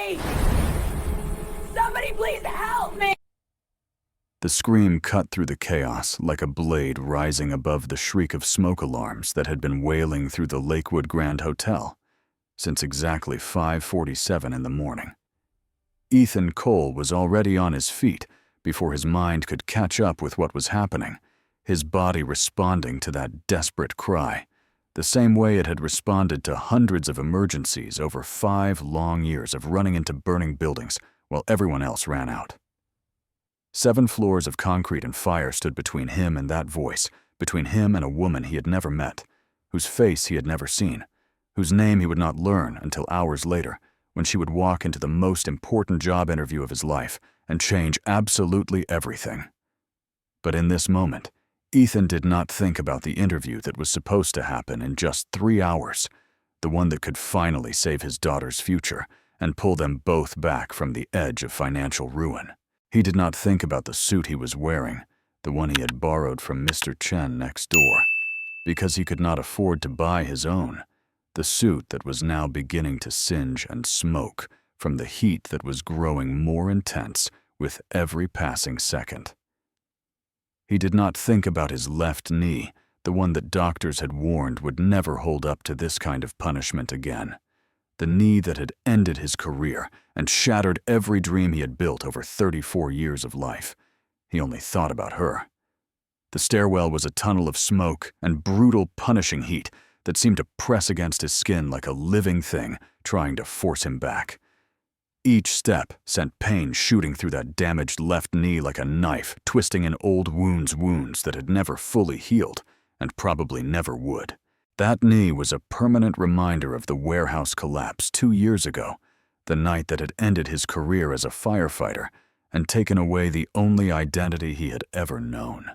me! Somebody please help me! The scream cut through the chaos like a blade rising above the shriek of smoke alarms that had been wailing through the Lakewood Grand Hotel since exactly 5:47 in the morning. Ethan Cole was already on his feet before his mind could catch up with what was happening, his body responding to that desperate cry, the same way it had responded to hundreds of emergencies over 5 long years of running into burning buildings while everyone else ran out. 7 floors of concrete and fire stood between him and that voice, between him and a woman he had never met, whose face he had never seen, whose name he would not learn until hours later, when she would walk into the most important job interview of his life and change absolutely everything. But in this moment, Ethan did not think about the interview that was supposed to happen in just 3 hours, the one that could finally save his daughter's future and pull them both back from the edge of financial ruin. He did not think about the suit he was wearing, the one he had borrowed from Mr. Chen next door, because he could not afford to buy his own, the suit that was now beginning to singe and smoke from the heat that was growing more intense with every passing second. He did not think about his left knee, the one that doctors had warned would never hold up to this kind of punishment again. The knee that had ended his career and shattered every dream he had built over 34 years of life. He only thought about her. The stairwell was a tunnel of smoke and brutal, punishing heat that seemed to press against his skin like a living thing trying to force him back. Each step sent pain shooting through that damaged left knee like a knife, twisting in old wounds that had never fully healed and probably never would. That knee was a permanent reminder of the warehouse collapse 2 years ago, the night that had ended his career as a firefighter and taken away the only identity he had ever known.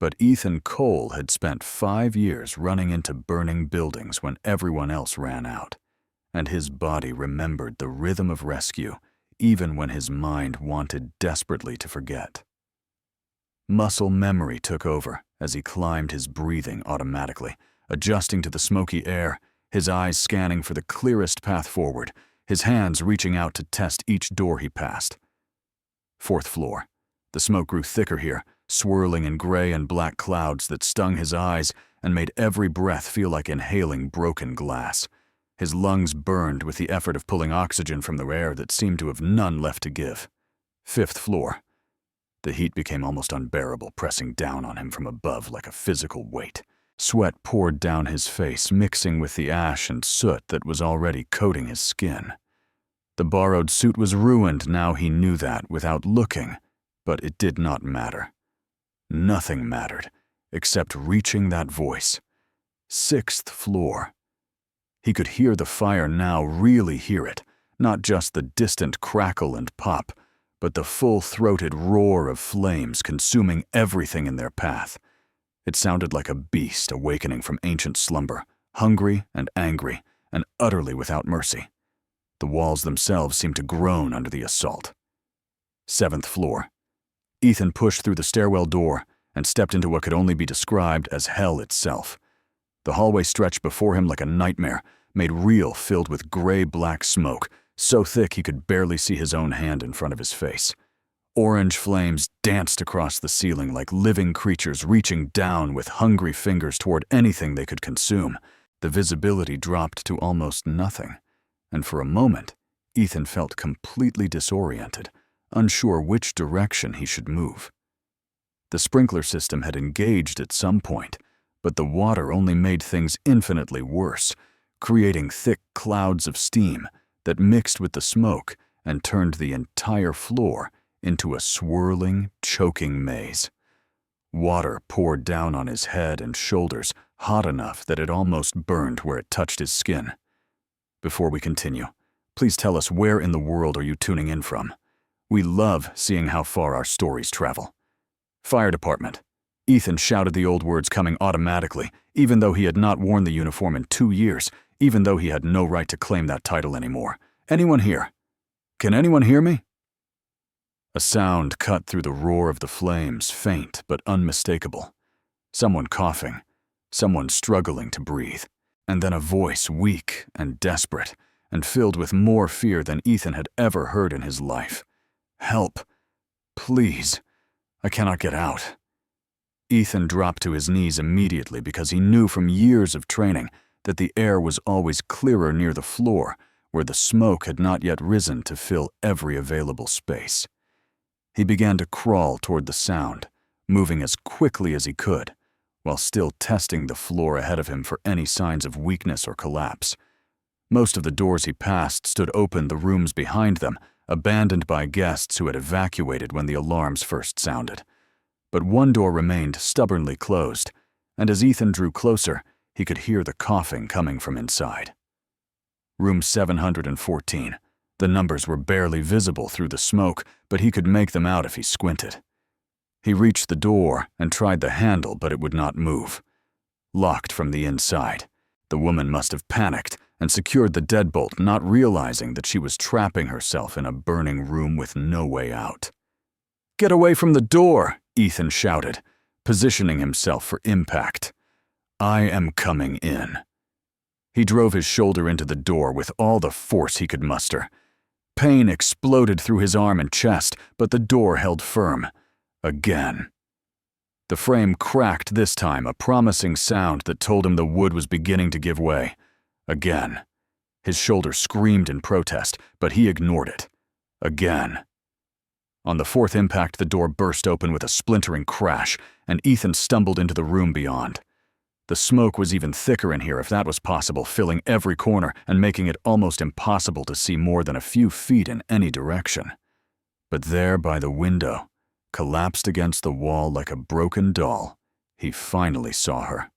But Ethan Cole had spent 5 years running into burning buildings when everyone else ran out, and his body remembered the rhythm of rescue even when his mind wanted desperately to forget. Muscle memory took over as he climbed his breathing automatically, adjusting to the smoky air, his eyes scanning for the clearest path forward, his hands reaching out to test each door he passed. 4th floor. The smoke grew thicker here, swirling in gray and black clouds that stung his eyes and made every breath feel like inhaling broken glass. His lungs burned with the effort of pulling oxygen from the air that seemed to have none left to give. 5th floor. The heat became almost unbearable, pressing down on him from above like a physical weight. Sweat poured down his face, mixing with the ash and soot that was already coating his skin. The borrowed suit was ruined, now he knew that without looking, but it did not matter. Nothing mattered, except reaching that voice. 6th floor. He could hear the fire now, really hear it, not just the distant crackle and pop, but the full-throated roar of flames consuming everything in their path. It sounded like a beast awakening from ancient slumber, hungry and angry, and utterly without mercy. The walls themselves seemed to groan under the assault. 7th floor. Ethan pushed through the stairwell door and stepped into what could only be described as hell itself. The hallway stretched before him like a nightmare, made real, filled with gray-black smoke, so thick he could barely see his own hand in front of his face. Orange flames danced across the ceiling like living creatures reaching down with hungry fingers toward anything they could consume. The visibility dropped to almost nothing, and for a moment, Ethan felt completely disoriented, unsure which direction he should move. The sprinkler system had engaged at some point, but the water only made things infinitely worse, creating thick clouds of steam that mixed with the smoke and turned the entire floor into a swirling, choking maze. Water poured down on his head and shoulders, hot enough that it almost burned where it touched his skin. Before we continue, please tell us where in the world are you tuning in from? We love seeing how far our stories travel. Fire department. Ethan shouted the old words coming automatically, even though he had not worn the uniform in 2 years, even though he had no right to claim that title anymore. Anyone here? Can anyone hear me? A sound cut through the roar of the flames, faint but unmistakable. Someone coughing, someone struggling to breathe, and then a voice weak and desperate, and filled with more fear than Ethan had ever heard in his life. "Help! Please! I cannot get out." Ethan dropped to his knees immediately because he knew from years of training that the air was always clearer near the floor, where the smoke had not yet risen to fill every available space. He began to crawl toward the sound, moving as quickly as he could, while still testing the floor ahead of him for any signs of weakness or collapse. Most of the doors he passed stood open, the rooms behind them, abandoned by guests who had evacuated when the alarms first sounded. But one door remained stubbornly closed, and as Ethan drew closer, he could hear the coughing coming from inside. Room 714. The numbers were barely visible through the smoke, but he could make them out if he squinted. He reached the door and tried the handle, but it would not move. Locked from the inside. The woman must have panicked and secured the deadbolt, not realizing that she was trapping herself in a burning room with no way out. "Get away from the door!" Ethan shouted, positioning himself for impact. "I am coming in." He drove his shoulder into the door with all the force he could muster. Pain exploded through his arm and chest, but the door held firm. Again. The frame cracked this time, a promising sound that told him the wood was beginning to give way. Again. His shoulder screamed in protest, but he ignored it. Again. On the fourth impact, the door burst open with a splintering crash, and Ethan stumbled into the room beyond. The smoke was even thicker in here, if that was possible, filling every corner and making it almost impossible to see more than a few feet in any direction. But there by the window, collapsed against the wall like a broken doll, he finally saw her.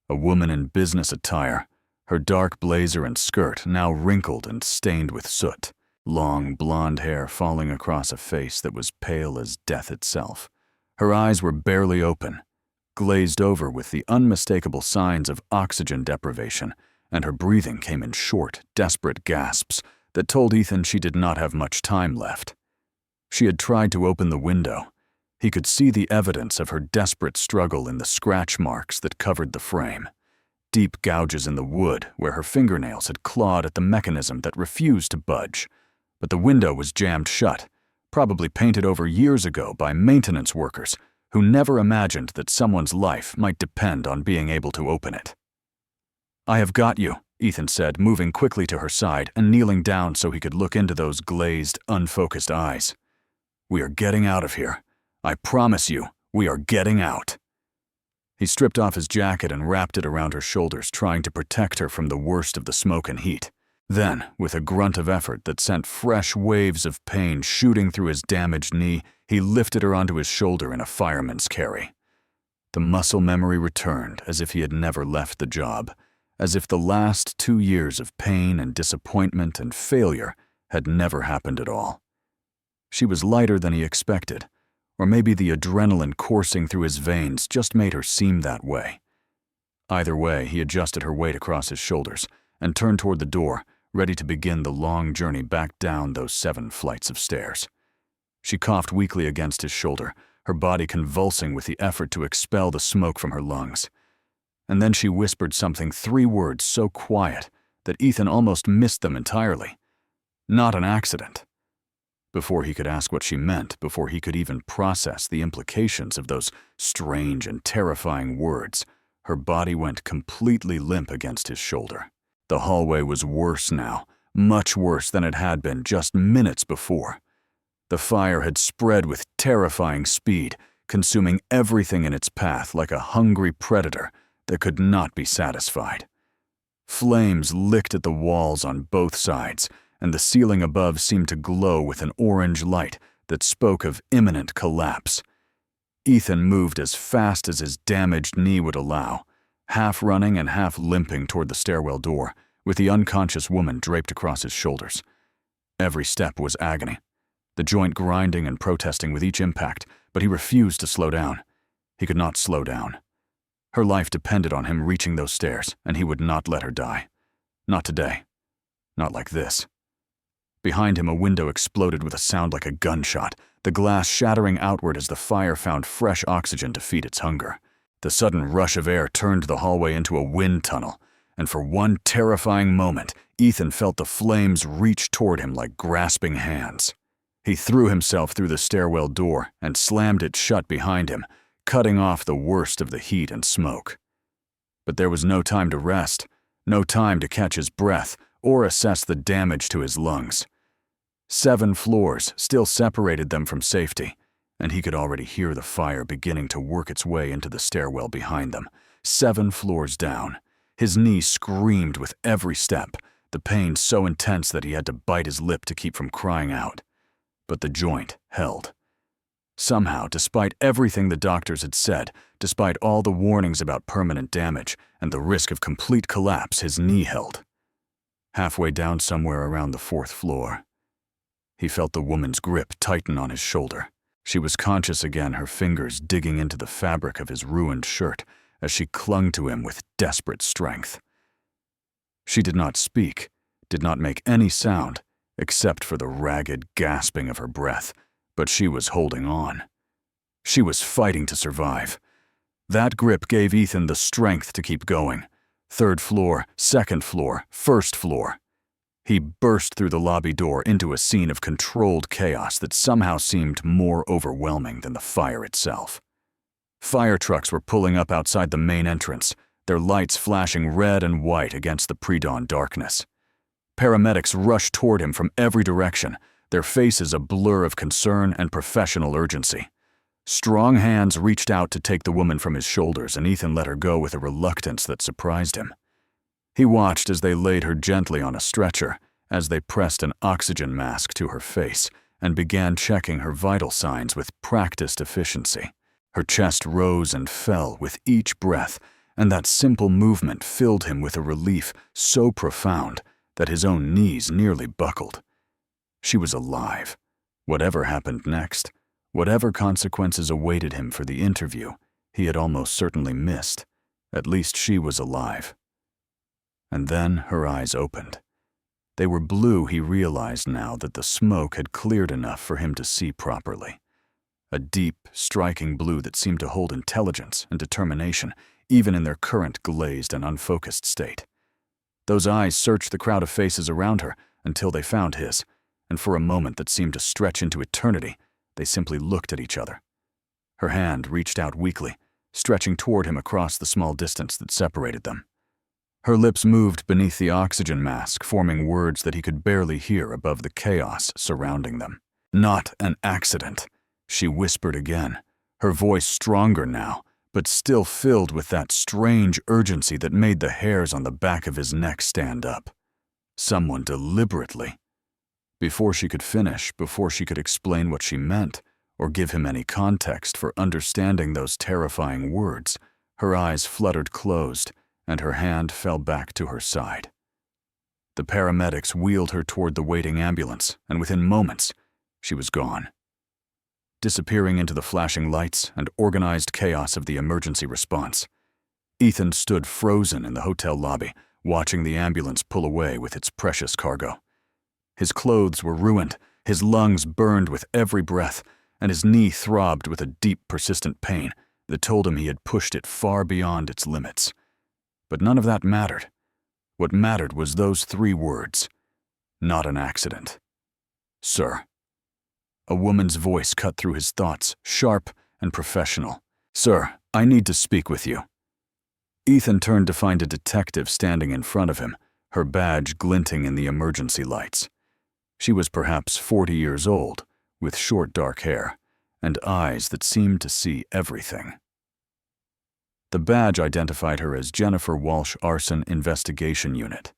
A woman in business attire, her dark blazer and skirt now wrinkled and stained with soot, long blonde hair falling across a face that was pale as death itself. Her eyes were barely open, glazed over with the unmistakable signs of oxygen deprivation, and her breathing came in short, desperate gasps that told Ethan she did not have much time left. She had tried to open the window. He could see the evidence of her desperate struggle in the scratch marks that covered the frame, deep gouges in the wood where her fingernails had clawed at the mechanism that refused to budge. But the window was jammed shut, probably painted over years ago by maintenance workers who never imagined that someone's life might depend on being able to open it. "I have got you," Ethan said, moving quickly to her side and kneeling down so he could look into those glazed, unfocused eyes. "We are getting out of here. I promise you, we are getting out." He stripped off his jacket and wrapped it around her shoulders, trying to protect her from the worst of the smoke and heat. Then, with a grunt of effort that sent fresh waves of pain shooting through his damaged knee, he lifted her onto his shoulder in a fireman's carry. The muscle memory returned as if he had never left the job, as if the last 2 years of pain and disappointment and failure had never happened at all. She was lighter than he expected, or maybe the adrenaline coursing through his veins just made her seem that way. Either way, he adjusted her weight across his shoulders and turned toward the door, ready to begin the long journey back down those 7 flights of stairs. She coughed weakly against his shoulder, her body convulsing with the effort to expel the smoke from her lungs. And then she whispered something, 3 words so quiet that Ethan almost missed them entirely. Not an accident. Before he could ask what she meant, before he could even process the implications of those strange and terrifying words, her body went completely limp against his shoulder. The hallway was worse now, much worse than it had been just minutes before. The fire had spread with terrifying speed, consuming everything in its path like a hungry predator that could not be satisfied. Flames licked at the walls on both sides, and the ceiling above seemed to glow with an orange light that spoke of imminent collapse. Ethan moved as fast as his damaged knee would allow, half running and half limping toward the stairwell door, with the unconscious woman draped across his shoulders. Every step was agony, the joint grinding and protesting with each impact, but he refused to slow down. He could not slow down. Her life depended on him reaching those stairs, and he would not let her die. Not today. Not like this. Behind him, a window exploded with a sound like a gunshot, the glass shattering outward as the fire found fresh oxygen to feed its hunger. The sudden rush of air turned the hallway into a wind tunnel, and for one terrifying moment, Ethan felt the flames reach toward him like grasping hands. He threw himself through the stairwell door and slammed it shut behind him, cutting off the worst of the heat and smoke. But there was no time to rest, no time to catch his breath or assess the damage to his lungs. 7 floors still separated them from safety, and he could already hear the fire beginning to work its way into the stairwell behind them. 7 floors down. His knee screamed with every step, the pain so intense that he had to bite his lip to keep from crying out. But the joint held. Somehow, despite everything the doctors had said, despite all the warnings about permanent damage and the risk of complete collapse, his knee held. Halfway down somewhere around the 4th floor, he felt the woman's grip tighten on his shoulder. She was conscious again, her fingers digging into the fabric of his ruined shirt as she clung to him with desperate strength. She did not speak, did not make any sound, except for the ragged gasping of her breath, but she was holding on. She was fighting to survive. That grip gave Ethan the strength to keep going. 3rd floor, 2nd floor, 1st floor. He burst through the lobby door into a scene of controlled chaos that somehow seemed more overwhelming than the fire itself. Fire trucks were pulling up outside the main entrance, their lights flashing red and white against the pre-dawn darkness. Paramedics rushed toward him from every direction, their faces a blur of concern and professional urgency. Strong hands reached out to take the woman from his shoulders, and Ethan let her go with a reluctance that surprised him. He watched as they laid her gently on a stretcher, as they pressed an oxygen mask to her face and began checking her vital signs with practiced efficiency. Her chest rose and fell with each breath, and that simple movement filled him with a relief so profound that his own knees nearly buckled. She was alive. Whatever happened next, whatever consequences awaited him for the interview, he had almost certainly missed. At least she was alive. And then her eyes opened. They were blue. He realized now that the smoke had cleared enough for him to see properly. A deep, striking blue that seemed to hold intelligence and determination, even in their current glazed and unfocused state. Those eyes searched the crowd of faces around her until they found his, and for a moment that seemed to stretch into eternity, they simply looked at each other. Her hand reached out weakly, stretching toward him across the small distance that separated them. Her lips moved beneath the oxygen mask, forming words that he could barely hear above the chaos surrounding them. "Not an accident," she whispered again, her voice stronger now, but still filled with that strange urgency that made the hairs on the back of his neck stand up. Someone deliberately. Before she could finish, before she could explain what she meant, or give him any context for understanding those terrifying words, her eyes fluttered closed, and her hand fell back to her side. The paramedics wheeled her toward the waiting ambulance, and within moments, she was gone, disappearing into the flashing lights and organized chaos of the emergency response. Ethan stood frozen in the hotel lobby, watching the ambulance pull away with its precious cargo. His clothes were ruined, his lungs burned with every breath, and his knee throbbed with a deep, persistent pain that told him he had pushed it far beyond its limits. But none of that mattered. What mattered was those 3 words. Not an accident. "Sir." A woman's voice cut through his thoughts, sharp and professional. "Sir, I need to speak with you." Ethan turned to find a detective standing in front of him, her badge glinting in the emergency lights. She was perhaps 40 years old, with short dark hair, and eyes that seemed to see everything. The badge identified her as Jennifer Walsh Arson Investigation Unit.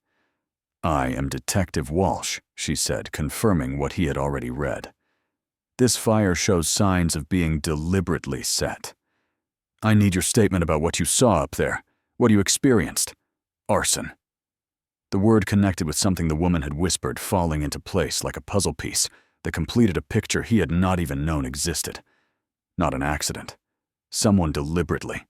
"I am Detective Walsh," she said, confirming what he had already read. "This fire shows signs of being deliberately set. I need your statement about what you saw up there, what you experienced. Arson." The word connected with something the woman had whispered, falling into place like a puzzle piece that completed a picture he had not even known existed. Not an accident. Someone deliberately.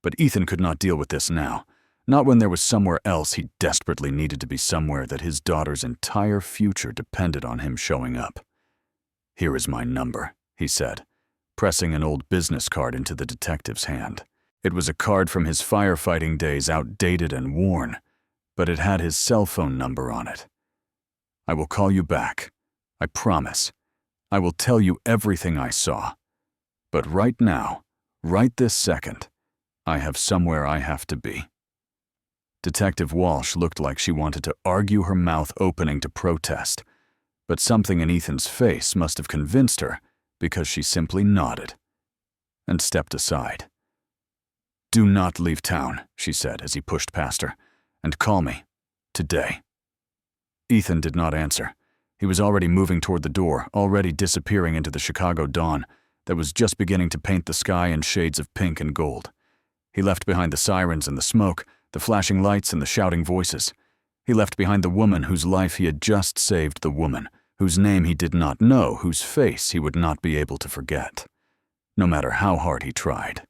But Ethan could not deal with this now, not when there was somewhere else he desperately needed to be, somewhere that his daughter's entire future depended on him showing up. "Here is my number," he said, pressing an old business card into the detective's hand. It was a card from his firefighting days, outdated and worn, but it had his cell phone number on it. "I will call you back. I promise. I will tell you everything I saw. But right now, right this second, I have somewhere I have to be." Detective Walsh looked like she wanted to argue, her mouth opening to protest, but something in Ethan's face must have convinced her, because she simply nodded and stepped aside. "Do not leave town," she said as he pushed past her, "and call me. Today." Ethan did not answer. He was already moving toward the door, already disappearing into the Chicago dawn that was just beginning to paint the sky in shades of pink and gold. He left behind the sirens and the smoke, the flashing lights and the shouting voices. He left behind the woman whose life he had just saved, the woman whose name he did not know, whose face he would not be able to forget, no matter how hard he tried.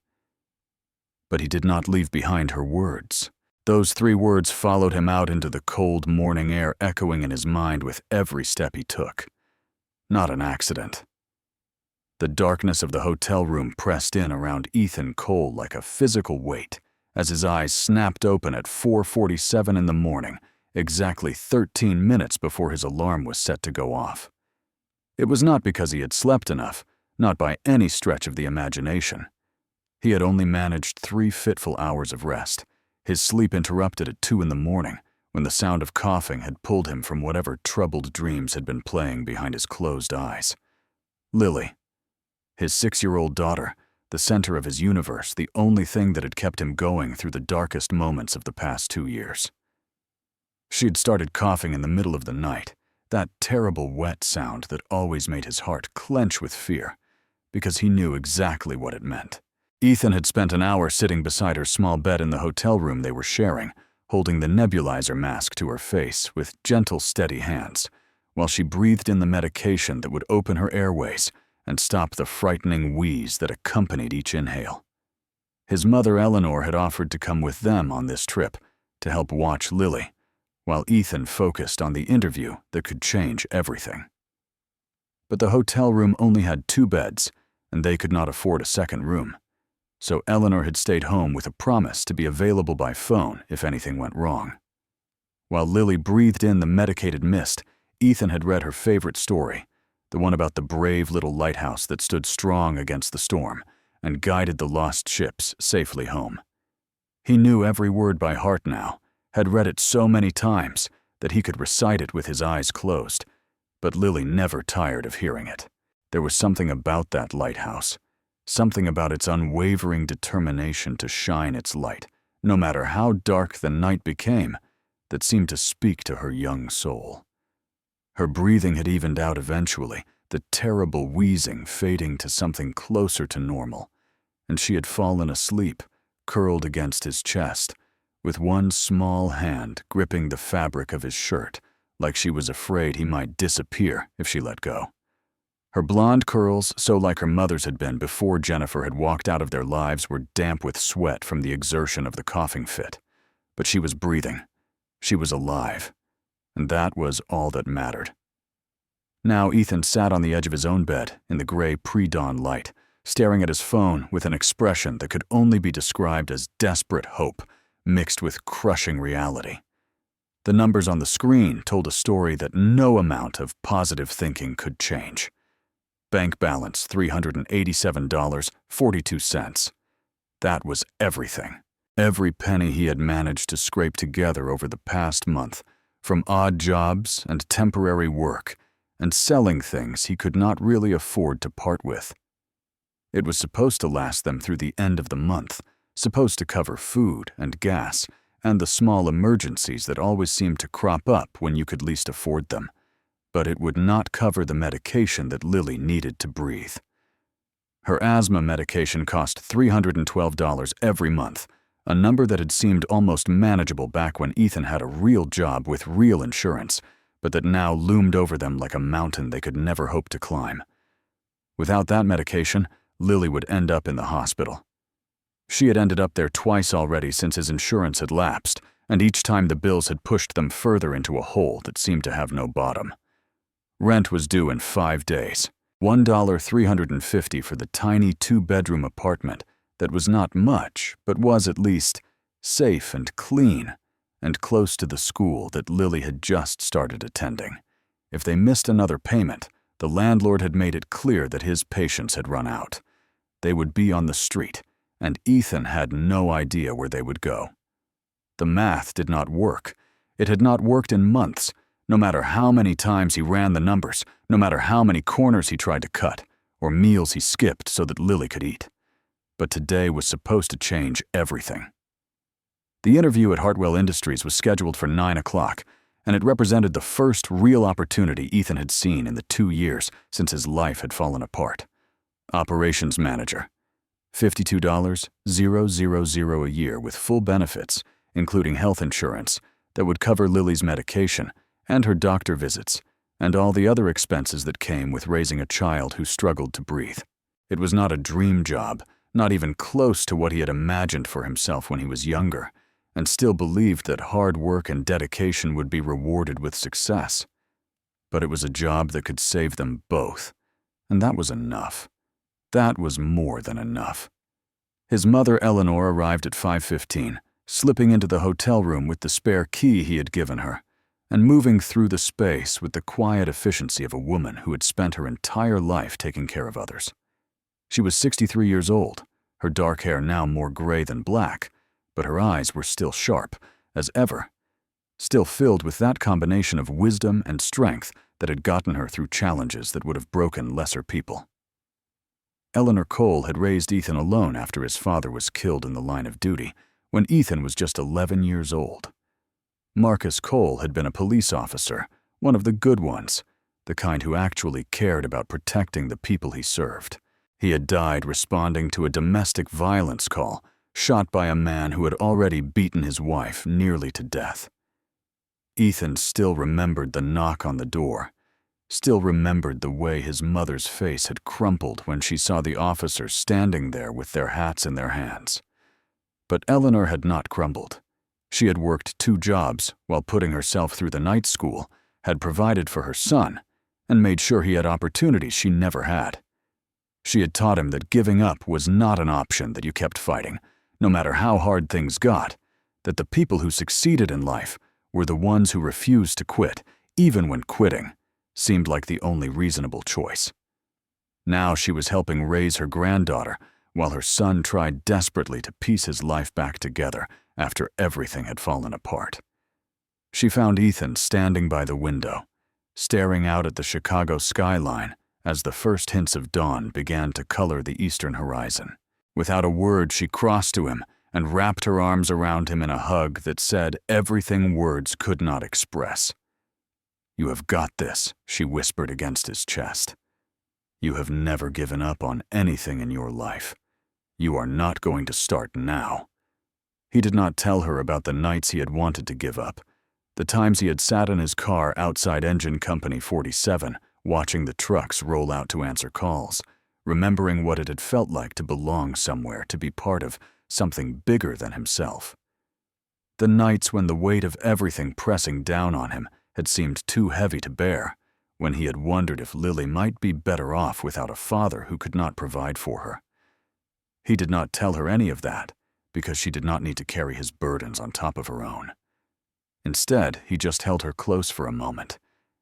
But he did not leave behind her words. Those 3 words followed him out into the cold morning air, echoing in his mind with every step he took. Not an accident. The darkness of the hotel room pressed in around Ethan Cole like a physical weight as his eyes snapped open at 4:47 in the morning, exactly 13 minutes before his alarm was set to go off. It was not because he had slept enough, not by any stretch of the imagination. He had only managed 3 fitful hours of rest, his sleep interrupted at 2 in the morning when the sound of coughing had pulled him from whatever troubled dreams had been playing behind his closed eyes. Lily, his 6-year-old daughter, the center of his universe, the only thing that had kept him going through the darkest moments of the past 2 years. She had started coughing in the middle of the night, that terrible wet sound that always made his heart clench with fear, because he knew exactly what it meant. Ethan had spent an hour sitting beside her small bed in the hotel room they were sharing, holding the nebulizer mask to her face with gentle, steady hands, while she breathed in the medication that would open her airways and stop the frightening wheeze that accompanied each inhale. His mother, Eleanor, had offered to come with them on this trip to help watch Lily, while Ethan focused on the interview that could change everything. But the hotel room only had 2 beds, and they could not afford a second room. So Eleanor had stayed home with a promise to be available by phone if anything went wrong. While Lily breathed in the medicated mist, Ethan had read her favorite story, the one about the brave little lighthouse that stood strong against the storm and guided the lost ships safely home. He knew every word by heart now, had read it so many times that he could recite it with his eyes closed, but Lily never tired of hearing it. There was something about that lighthouse, something about its unwavering determination to shine its light, no matter how dark the night became, that seemed to speak to her young soul. Her breathing had evened out eventually, the terrible wheezing fading to something closer to normal, and she had fallen asleep, curled against his chest, with one small hand gripping the fabric of his shirt, like she was afraid he might disappear if she let go. Her blonde curls, so like her mother's had been before Jennifer had walked out of their lives, were damp with sweat from the exertion of the coughing fit. But she was breathing. She was alive. And that was all that mattered. Now Ethan sat on the edge of his own bed in the gray pre-dawn light, staring at his phone with an expression that could only be described as desperate hope, mixed with crushing reality. The numbers on the screen told a story that no amount of positive thinking could change. Bank balance $387.42. That was everything. Every penny he had managed to scrape together over the past month, from odd jobs and temporary work, and selling things he could not really afford to part with. It was supposed to last them through the end of the month, supposed to cover food and gas, and the small emergencies that always seemed to crop up when you could least afford them. But it would not cover the medication that Lily needed to breathe. Her asthma medication cost $312 every month, a number that had seemed almost manageable back when Ethan had a real job with real insurance, but that now loomed over them like a mountain they could never hope to climb. Without that medication, Lily would end up in the hospital. She had ended up there twice already since his insurance had lapsed, and each time the bills had pushed them further into a hole that seemed to have no bottom. Rent was due in 5 days, $1,350 for the tiny 2-bedroom apartment that was not much, but was at least safe and clean, and close to the school that Lily had just started attending. If they missed another payment, the landlord had made it clear that his patience had run out. They would be on the street, and Ethan had no idea where they would go. The math did not work. It had not worked in months, no matter how many times he ran the numbers, no matter how many corners he tried to cut, or meals he skipped so that Lily could eat. But today was supposed to change everything. The interview at Hartwell Industries was scheduled for 9 o'clock, and it represented the first real opportunity Ethan had seen in the 2 years since his life had fallen apart. Operations manager. $52,000 a year with full benefits, including health insurance, that would cover Lily's medication and her doctor visits, and all the other expenses that came with raising a child who struggled to breathe. It was not a dream job, not even close to what he had imagined for himself when he was younger, and still believed that hard work and dedication would be rewarded with success. But it was a job that could save them both, and that was enough. That was more than enough. His mother, Eleanor, arrived at 5:15, slipping into the hotel room with the spare key he had given her, and moving through the space with the quiet efficiency of a woman who had spent her entire life taking care of others. She was 63 years old, her dark hair now more gray than black, but her eyes were still sharp, as ever, still filled with that combination of wisdom and strength that had gotten her through challenges that would have broken lesser people. Eleanor Cole had raised Ethan alone after his father was killed in the line of duty, when Ethan was just 11 years old. Marcus Cole had been a police officer, one of the good ones, the kind who actually cared about protecting the people he served. He had died responding to a domestic violence call, shot by a man who had already beaten his wife nearly to death. Ethan still remembered the knock on the door, still remembered the way his mother's face had crumpled when she saw the officers standing there with their hats in their hands. But Eleanor had not crumbled. She had worked 2 jobs while putting herself through the night school, had provided for her son, and made sure he had opportunities she never had. She had taught him that giving up was not an option that you kept fighting, no matter how hard things got, that the people who succeeded in life were the ones who refused to quit, even when quitting seemed like the only reasonable choice. Now she was helping raise her granddaughter, while her son tried desperately to piece his life back together after everything had fallen apart. She found Ethan standing by the window, staring out at the Chicago skyline as the first hints of dawn began to color the eastern horizon. Without a word, she crossed to him and wrapped her arms around him in a hug that said everything words could not express. "You have got this," she whispered against his chest. "You have never given up on anything in your life. You are not going to start now." He did not tell her about the nights he had wanted to give up, the times he had sat in his car outside Engine Company 47, watching the trucks roll out to answer calls, remembering what it had felt like to belong somewhere, to be part of something bigger than himself. The nights when the weight of everything pressing down on him had seemed too heavy to bear, when he had wondered if Lily might be better off without a father who could not provide for her. He did not tell her any of that, because she did not need to carry his burdens on top of her own. Instead, he just held her close for a moment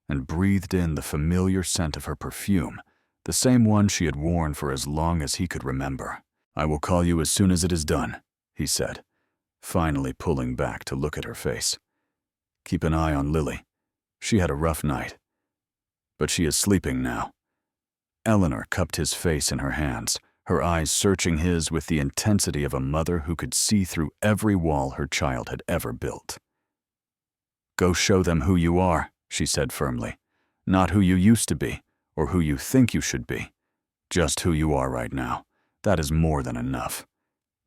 and breathed in the familiar scent of her perfume, the same one she had worn for as long as he could remember. "I will call you as soon as it is done," he said, finally pulling back to look at her face. "Keep an eye on Lily. She had a rough night, but she is sleeping now." Eleanor cupped his face in her hands, her eyes searching his with the intensity of a mother who could see through every wall her child had ever built. "Go show them who you are," she said firmly. "Not who you used to be, or who you think you should be. Just who you are right now. That is more than enough."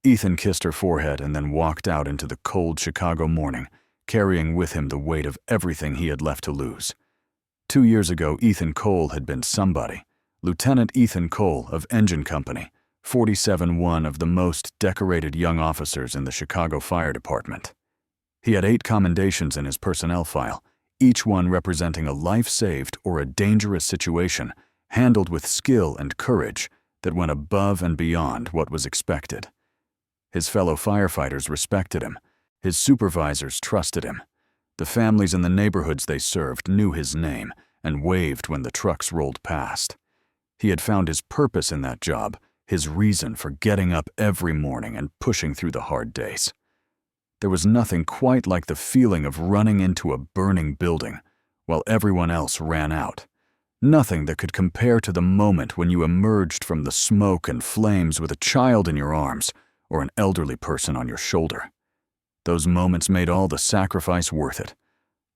Ethan kissed her forehead and then walked out into the cold Chicago morning, carrying with him the weight of everything he had left to lose. 2 years ago, Ethan Cole had been somebody. Lieutenant Ethan Cole of Engine Company, 47, one of the most decorated young officers in the Chicago Fire Department. He had 8 commendations in his personnel file, each one representing a life saved or a dangerous situation, handled with skill and courage that went above and beyond what was expected. His fellow firefighters respected him. His supervisors trusted him. The families in the neighborhoods they served knew his name and waved when the trucks rolled past. He had found his purpose in that job, his reason for getting up every morning and pushing through the hard days. There was nothing quite like the feeling of running into a burning building while everyone else ran out. Nothing that could compare to the moment when you emerged from the smoke and flames with a child in your arms or an elderly person on your shoulder. Those moments made all the sacrifice worth it.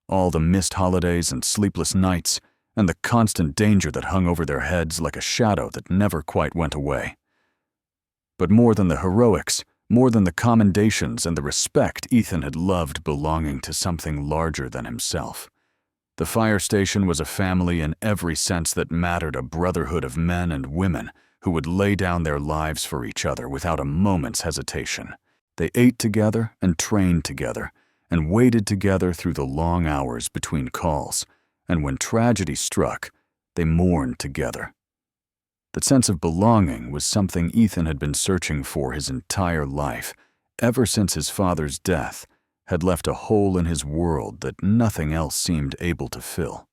All the missed holidays and sleepless nights, and the constant danger that hung over their heads like a shadow that never quite went away. But more than the heroics, more than the commendations and the respect, Ethan had loved belonging to something larger than himself. The fire station was a family in every sense that mattered, a brotherhood of men and women who would lay down their lives for each other without a moment's hesitation. They ate together and trained together and waited together through the long hours between calls, and when tragedy struck, they mourned together. That sense of belonging was something Ethan had been searching for his entire life, ever since his father's death had left a hole in his world that nothing else seemed able to fill.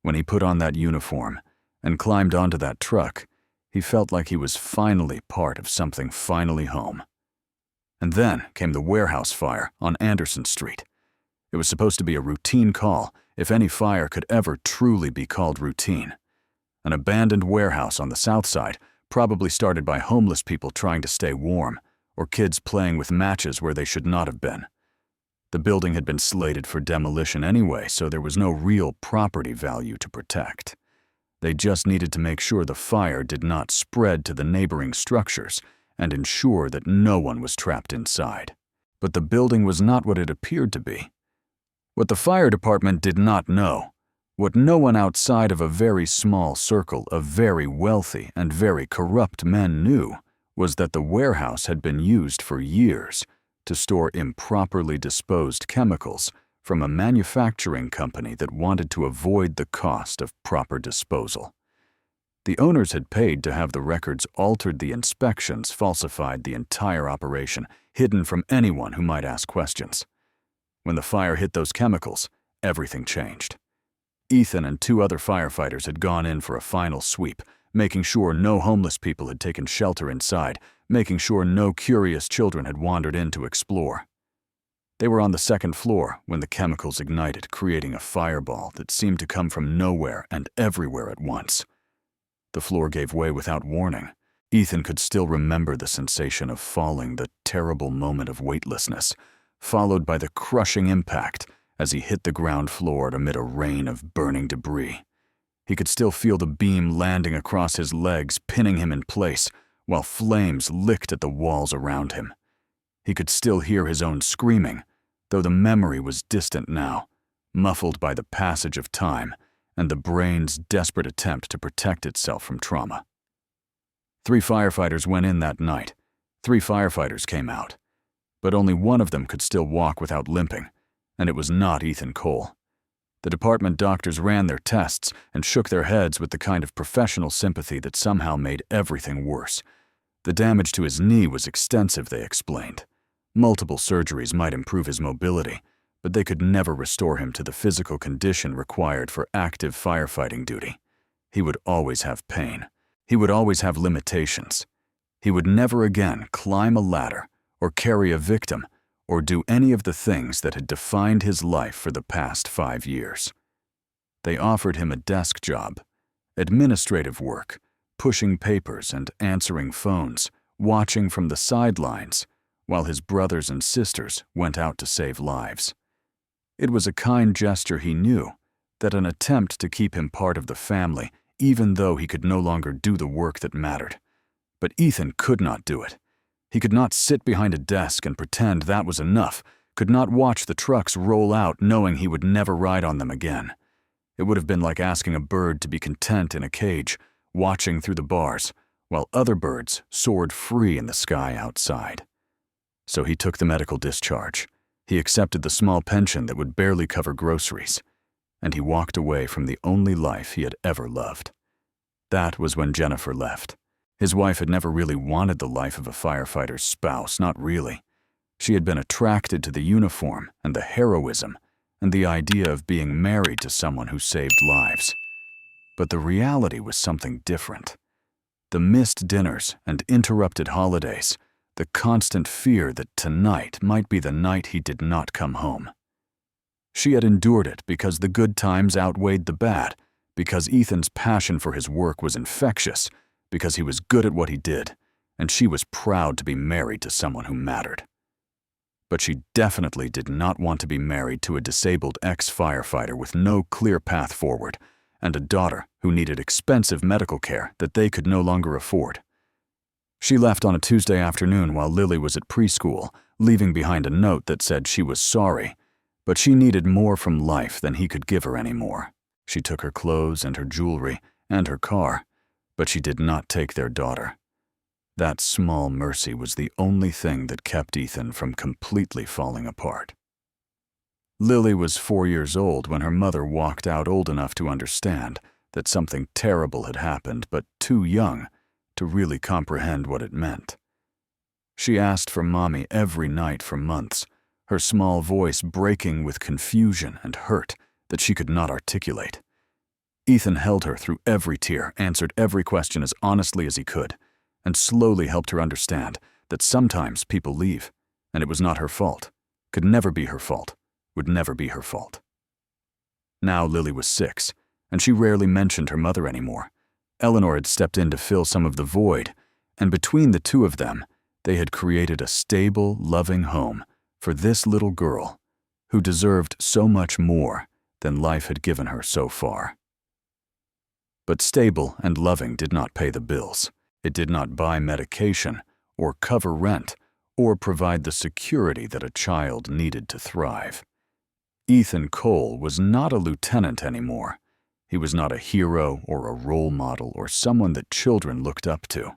When he put on that uniform and climbed onto that truck, he felt like he was finally part of something finally home. And then came the warehouse fire on Anderson Street. It was supposed to be a routine call, if any fire could ever truly be called routine. An abandoned warehouse on the south side, probably started by homeless people trying to stay warm, or kids playing with matches where they should not have been. The building had been slated for demolition anyway, so there was no real property value to protect. They just needed to make sure the fire did not spread to the neighboring structures and ensure that no one was trapped inside. But the building was not what it appeared to be. What the fire department did not know, what no one outside of a very small circle of very wealthy and very corrupt men knew, was that the warehouse had been used for years to store improperly disposed chemicals from a manufacturing company that wanted to avoid the cost of proper disposal. The owners had paid to have the records altered, the inspections falsified, the entire operation hidden from anyone who might ask questions. When the fire hit those chemicals, everything changed. Ethan and 2 other firefighters had gone in for a final sweep, making sure no homeless people had taken shelter inside, making sure no curious children had wandered in to explore. They were on the 2nd floor when the chemicals ignited, creating a fireball that seemed to come from nowhere and everywhere at once. The floor gave way without warning. Ethan could still remember the sensation of falling, the terrible moment of weightlessness, followed by the crushing impact as he hit the ground floor amid a rain of burning debris. He could still feel the beam landing across his legs, pinning him in place, while flames licked at the walls around him. He could still hear his own screaming, though the memory was distant now, muffled by the passage of time and the brain's desperate attempt to protect itself from trauma. 3 firefighters went in that night. 3 firefighters came out. But only one of them could still walk without limping, and it was not Ethan Cole. The department doctors ran their tests and shook their heads with the kind of professional sympathy that somehow made everything worse. The damage to his knee was extensive, they explained. Multiple surgeries might improve his mobility, but they could never restore him to the physical condition required for active firefighting duty. He would always have pain. He would always have limitations. He would never again climb a ladder or carry a victim or do any of the things that had defined his life for the past 5 years. They offered him a desk job, administrative work, pushing papers and answering phones, watching from the sidelines, while his brothers and sisters went out to save lives. It was a kind gesture, he knew, that an attempt to keep him part of the family, even though he could no longer do the work that mattered. But Ethan could not do it. He could not sit behind a desk and pretend that was enough, could not watch the trucks roll out knowing he would never ride on them again. It would have been like asking a bird to be content in a cage, watching through the bars, while other birds soared free in the sky outside. So he took the medical discharge. He accepted the small pension that would barely cover groceries, and he walked away from the only life he had ever loved. That was when Jennifer left. His wife had never really wanted the life of a firefighter's spouse, not really. She had been attracted to the uniform and the heroism and the idea of being married to someone who saved lives. But the reality was something different. The missed dinners and interrupted holidays, the constant fear that tonight might be the night he did not come home. She had endured it because the good times outweighed the bad, because Ethan's passion for his work was infectious, because he was good at what he did, and she was proud to be married to someone who mattered. But she definitely did not want to be married to a disabled ex-firefighter with no clear path forward, and a daughter who needed expensive medical care that they could no longer afford. She left on a Tuesday afternoon while Lily was at preschool, leaving behind a note that said she was sorry, but she needed more from life than he could give her anymore. She took her clothes and her jewelry and her car, but she did not take their daughter. That small mercy was the only thing that kept Ethan from completely falling apart. Lily was 4 years old when her mother walked out, old enough to understand that something terrible had happened, but too young to really comprehend what it meant. She asked for Mommy every night for months, her small voice breaking with confusion and hurt that she could not articulate. Ethan held her through every tear, answered every question as honestly as he could, and slowly helped her understand that sometimes people leave, and it was not her fault, could never be her fault, would never be her fault. Now Lily was 6, and she rarely mentioned her mother anymore. Eleanor had stepped in to fill some of the void, and between the two of them, they had created a stable, loving home for this little girl who deserved so much more than life had given her so far. But stable and loving did not pay the bills. It did not buy medication or cover rent or provide the security that a child needed to thrive. Ethan Cole was not a lieutenant anymore. He was not a hero or a role model or someone that children looked up to.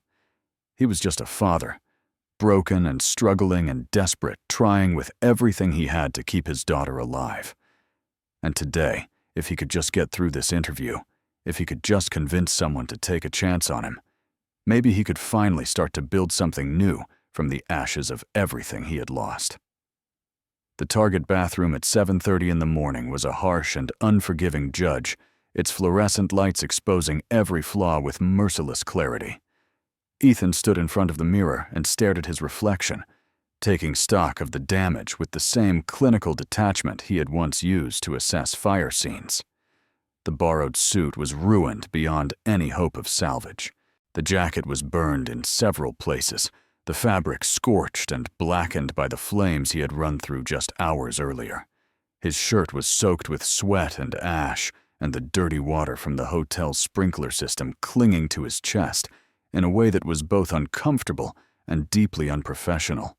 He was just a father, broken and struggling and desperate, trying with everything he had to keep his daughter alive. And today, if he could just get through this interview, if he could just convince someone to take a chance on him, maybe he could finally start to build something new from the ashes of everything he had lost. The Target bathroom at 7:30 in the morning was a harsh and unforgiving judge, its fluorescent lights exposing every flaw with merciless clarity. Ethan stood in front of the mirror and stared at his reflection, taking stock of the damage with the same clinical detachment he had once used to assess fire scenes. The borrowed suit was ruined beyond any hope of salvage. The jacket was burned in several places, the fabric scorched and blackened by the flames he had run through just hours earlier. His shirt was soaked with sweat and ash, and the dirty water from the hotel's sprinkler system clinging to his chest in a way that was both uncomfortable and deeply unprofessional.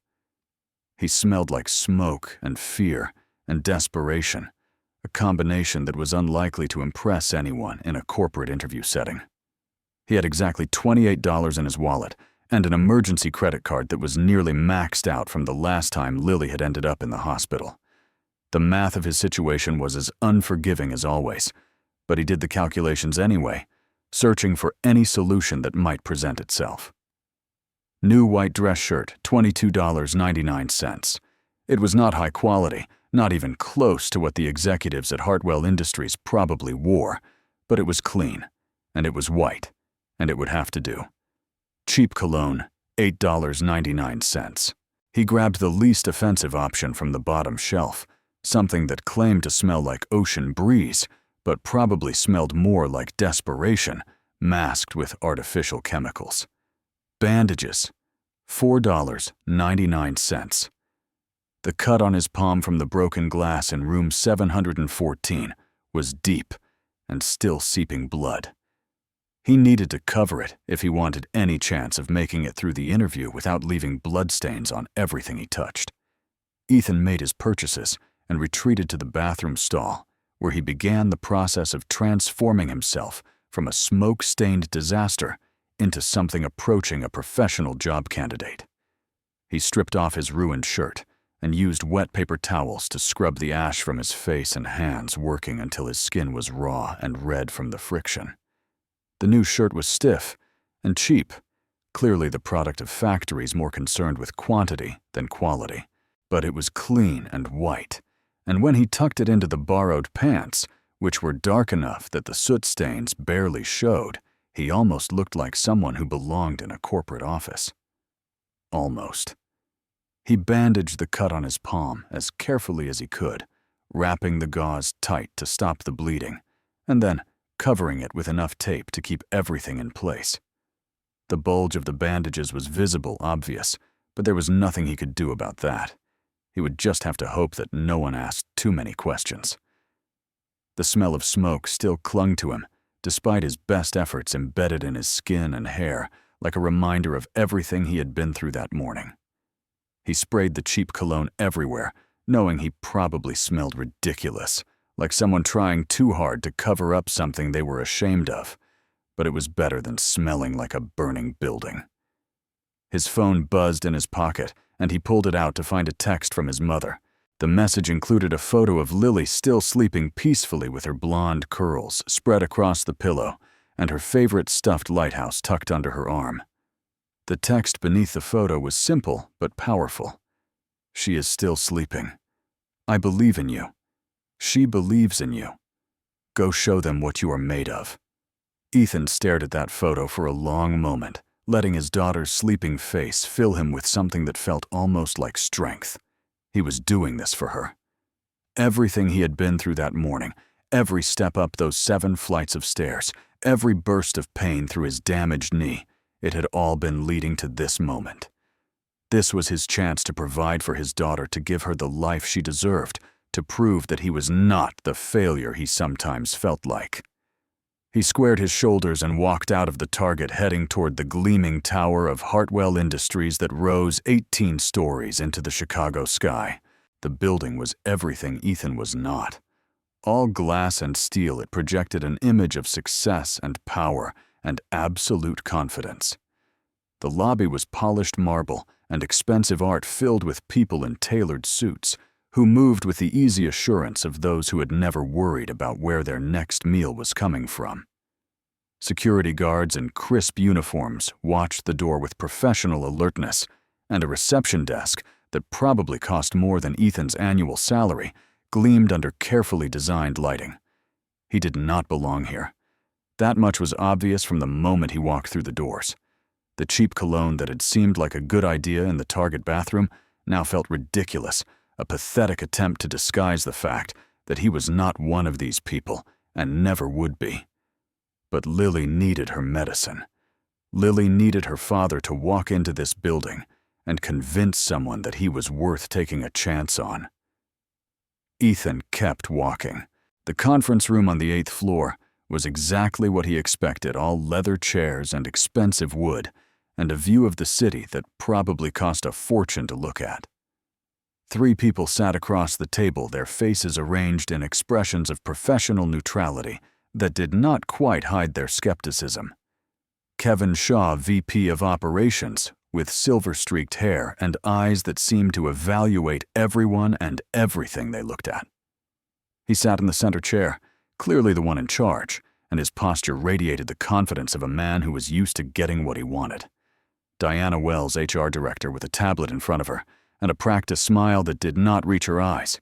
He smelled like smoke and fear and desperation, a combination that was unlikely to impress anyone in a corporate interview setting. He had exactly $28 in his wallet and an emergency credit card that was nearly maxed out from the last time Lily had ended up in the hospital. The math of his situation was as unforgiving as always, but he did the calculations anyway, searching for any solution that might present itself. New white dress shirt, $22.99. It was not high quality, not even close to what the executives at Hartwell Industries probably wore, but it was clean, and it was white, and it would have to do. Cheap cologne, $8.99. He grabbed the least offensive option from the bottom shelf, something that claimed to smell like ocean breeze, but probably smelled more like desperation, masked with artificial chemicals. Bandages, $4.99. The cut on his palm from the broken glass in room 714 was deep and still seeping blood. He needed to cover it if he wanted any chance of making it through the interview without leaving bloodstains on everything he touched. Ethan made his purchases and retreated to the bathroom stall, where he began the process of transforming himself from a smoke-stained disaster into something approaching a professional job candidate. He stripped off his ruined shirt and used wet paper towels to scrub the ash from his face and hands, working until his skin was raw and red from the friction. The new shirt was stiff and cheap, clearly the product of factories more concerned with quantity than quality. But it was clean and white, and when he tucked it into the borrowed pants, which were dark enough that the soot stains barely showed, he almost looked like someone who belonged in a corporate office. Almost. He bandaged the cut on his palm as carefully as he could, wrapping the gauze tight to stop the bleeding, and then covering it with enough tape to keep everything in place. The bulge of the bandages was visible, obvious, but there was nothing he could do about that. He would just have to hope that no one asked too many questions. The smell of smoke still clung to him, despite his best efforts embedded in his skin and hair, like a reminder of everything he had been through that morning. He sprayed the cheap cologne everywhere, knowing he probably smelled ridiculous, like someone trying too hard to cover up something they were ashamed of, but it was better than smelling like a burning building. His phone buzzed in his pocket, and he pulled it out to find a text from his mother. The message included a photo of Lily still sleeping peacefully with her blonde curls spread across the pillow and her favorite stuffed lighthouse tucked under her arm. The text beneath the photo was simple but powerful. "She is still sleeping. I believe in you. She believes in you. Go show them what you are made of." Ethan stared at that photo for a long moment, letting his daughter's sleeping face fill him with something that felt almost like strength. He was doing this for her. Everything he had been through that morning, every step up those 7 flights of stairs, every burst of pain through his damaged knee, it had all been leading to this moment. This was his chance to provide for his daughter, to give her the life she deserved, to prove that he was not the failure he sometimes felt like. He squared his shoulders and walked out of the Target, heading toward the gleaming tower of Hartwell Industries that rose 18 stories into the Chicago sky. The building was everything Ethan was not. All glass and steel, it projected an image of success and power and absolute confidence. The lobby was polished marble and expensive art filled with people in tailored suits who moved with the easy assurance of those who had never worried about where their next meal was coming from. Security guards in crisp uniforms watched the door with professional alertness, and a reception desk that probably cost more than Ethan's annual salary gleamed under carefully designed lighting. He did not belong here. That much was obvious from the moment he walked through the doors. The cheap cologne that had seemed like a good idea in the Target bathroom now felt ridiculous, a pathetic attempt to disguise the fact that he was not one of these people and never would be. But Lily needed her medicine. Lily needed her father to walk into this building and convince someone that he was worth taking a chance on. Ethan kept walking. The conference room on the 8th floor was exactly what he expected, all leather chairs and expensive wood, and a view of the city that probably cost a fortune to look at. 3 people sat across the table, their faces arranged in expressions of professional neutrality that did not quite hide their skepticism. Kevin Shaw, VP of Operations, with silver-streaked hair and eyes that seemed to evaluate everyone and everything they looked at. He sat in the center chair, clearly the one in charge, and his posture radiated the confidence of a man who was used to getting what he wanted. Diana Wells, HR director, with a tablet in front of her, and a practiced smile that did not reach her eyes.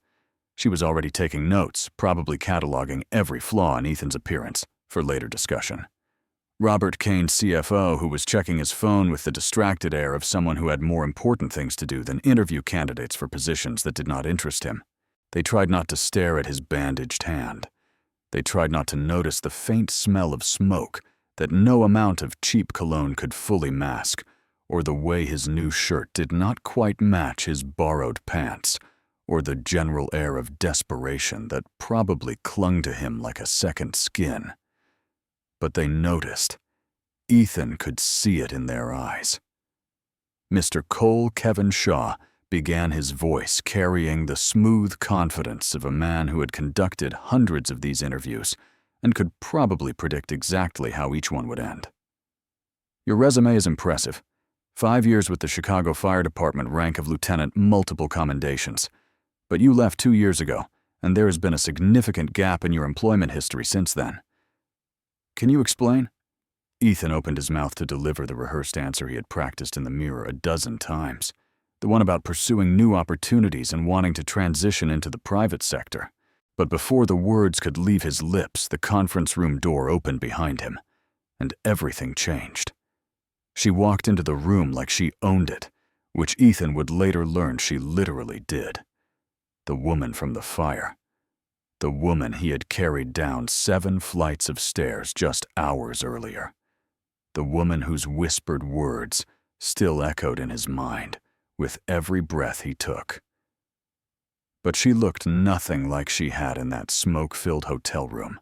She was already taking notes, probably cataloging every flaw in Ethan's appearance for later discussion. Robert Kane, CFO, who was checking his phone with the distracted air of someone who had more important things to do than interview candidates for positions that did not interest him. They tried not to stare at his bandaged hand. They tried not to notice the faint smell of smoke that no amount of cheap cologne could fully mask, or the way his new shirt did not quite match his borrowed pants, or the general air of desperation that probably clung to him like a second skin. But they noticed. Ethan could see it in their eyes. Mr. Cole Kevin Shaw began, his voice carrying the smooth confidence of a man who had conducted hundreds of these interviews and could probably predict exactly how each one would end. Your resume is impressive. 5 years with the Chicago Fire Department, rank of lieutenant, multiple commendations. But you left 2 years ago, and there has been a significant gap in your employment history since then. Can you explain? Ethan opened his mouth to deliver the rehearsed answer he had practiced in the mirror a dozen times, the one about pursuing new opportunities and wanting to transition into the private sector. But before the words could leave his lips, the conference room door opened behind him, and everything changed. She walked into the room like she owned it, which Ethan would later learn she literally did. The woman from the fire. The woman he had carried down 7 flights of stairs just hours earlier. The woman whose whispered words still echoed in his mind with every breath he took. But she looked nothing like she had in that smoke-filled hotel room.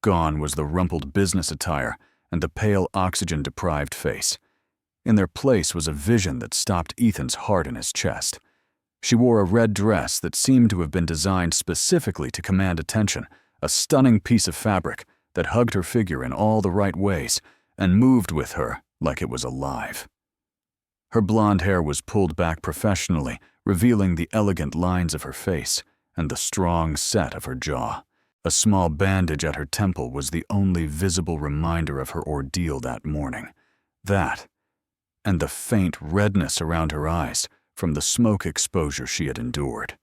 Gone was the rumpled business attire and the pale, oxygen-deprived face. In their place was a vision that stopped Ethan's heart in his chest. She wore a red dress that seemed to have been designed specifically to command attention, a stunning piece of fabric that hugged her figure in all the right ways and moved with her like it was alive. Her blonde hair was pulled back professionally, revealing the elegant lines of her face and the strong set of her jaw. A small bandage at her temple was the only visible reminder of her ordeal that morning. That, and the faint redness around her eyes from the smoke exposure she had endured.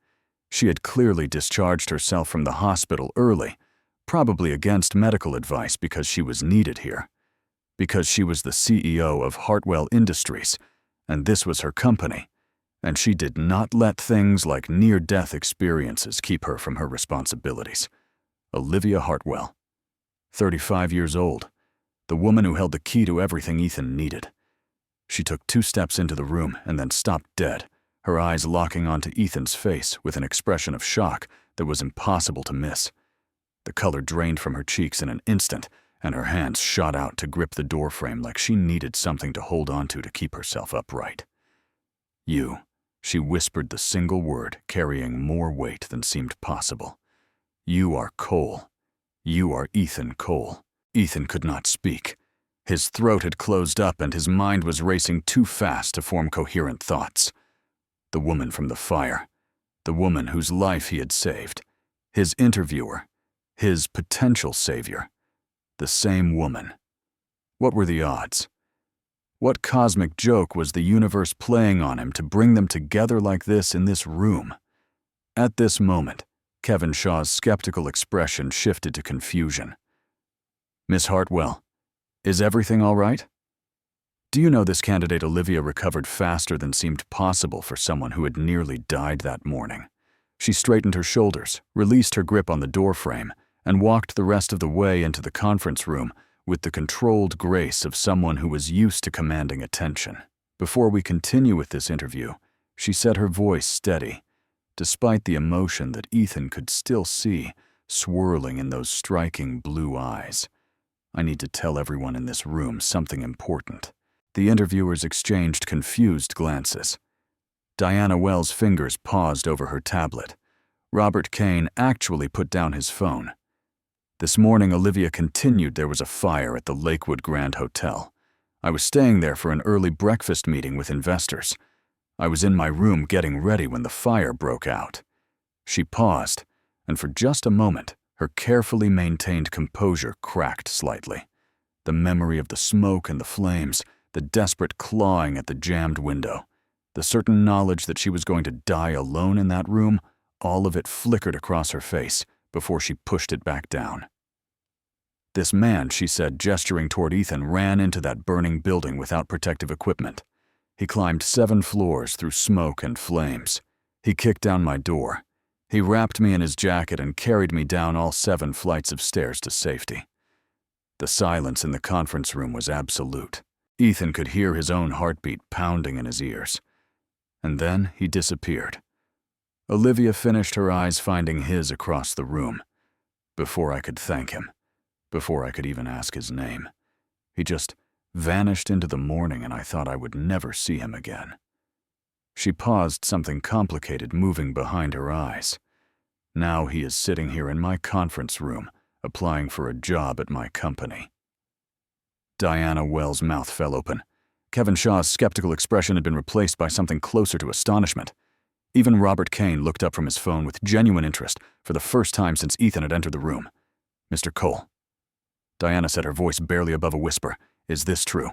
She had clearly discharged herself from the hospital early, probably against medical advice because she was needed here. Because she was the CEO of Hartwell Industries, and this was her company, and she did not let things like near-death experiences keep her from her responsibilities. Olivia Hartwell, 35 years old, the woman who held the key to everything Ethan needed. She took 2 steps into the room and then stopped dead, her eyes locking onto Ethan's face with an expression of shock that was impossible to miss. The color drained from her cheeks in an instant, and her hands shot out to grip the doorframe like she needed something to hold onto to keep herself upright. "You," she whispered the single word carrying more weight than seemed possible. "You are Cole. You are Ethan Cole." Ethan could not speak. His throat had closed up and his mind was racing too fast to form coherent thoughts. The woman from the fire. The woman whose life he had saved. His interviewer. His potential savior. The same woman. What were the odds? What cosmic joke was the universe playing on him to bring them together like this in this room? At this moment, Kevin Shaw's skeptical expression shifted to confusion. "Miss Hartwell, is everything all right? Do you know this candidate Olivia recovered faster than seemed possible for someone who had nearly died that morning?" She straightened her shoulders, released her grip on the doorframe, and walked the rest of the way into the conference room with the controlled grace of someone who was used to commanding attention. Before we continue with this interview, she said, her voice steady, despite the emotion that Ethan could still see swirling in those striking blue eyes. "I need to tell everyone in this room something important." The interviewers exchanged confused glances. Diana Wells' fingers paused over her tablet. Robert Kane actually put down his phone. "This morning, Olivia continued there was a fire at the Lakewood Grand Hotel. I was staying there for an early breakfast meeting with investors. I was in my room getting ready when the fire broke out." She paused, and for just a moment, her carefully maintained composure cracked slightly. The memory of the smoke and the flames, the desperate clawing at the jammed window, the certain knowledge that she was going to die alone in that room, all of it flickered across her face before she pushed it back down. "This man," she said, gesturing toward Ethan, "ran into that burning building without protective equipment. He climbed 7 floors through smoke and flames. He kicked down my door. He wrapped me in his jacket and carried me down all 7 flights of stairs to safety." The silence in the conference room was absolute. Ethan could hear his own heartbeat pounding in his ears. And then he disappeared. Olivia finished, her eyes finding his across the room. Before I could thank him, before I could even ask his name, he just vanished into the morning, and I thought I would never see him again. She paused, something complicated moving behind her eyes. Now he is sitting here in my conference room, applying for a job at my company. Diana Wells' mouth fell open. Kevin Shaw's skeptical expression had been replaced by something closer to astonishment. Even Robert Kane looked up from his phone with genuine interest for the first time since Ethan had entered the room. "Mr. Cole." Diana said, her voice barely above a whisper. "Is this true?"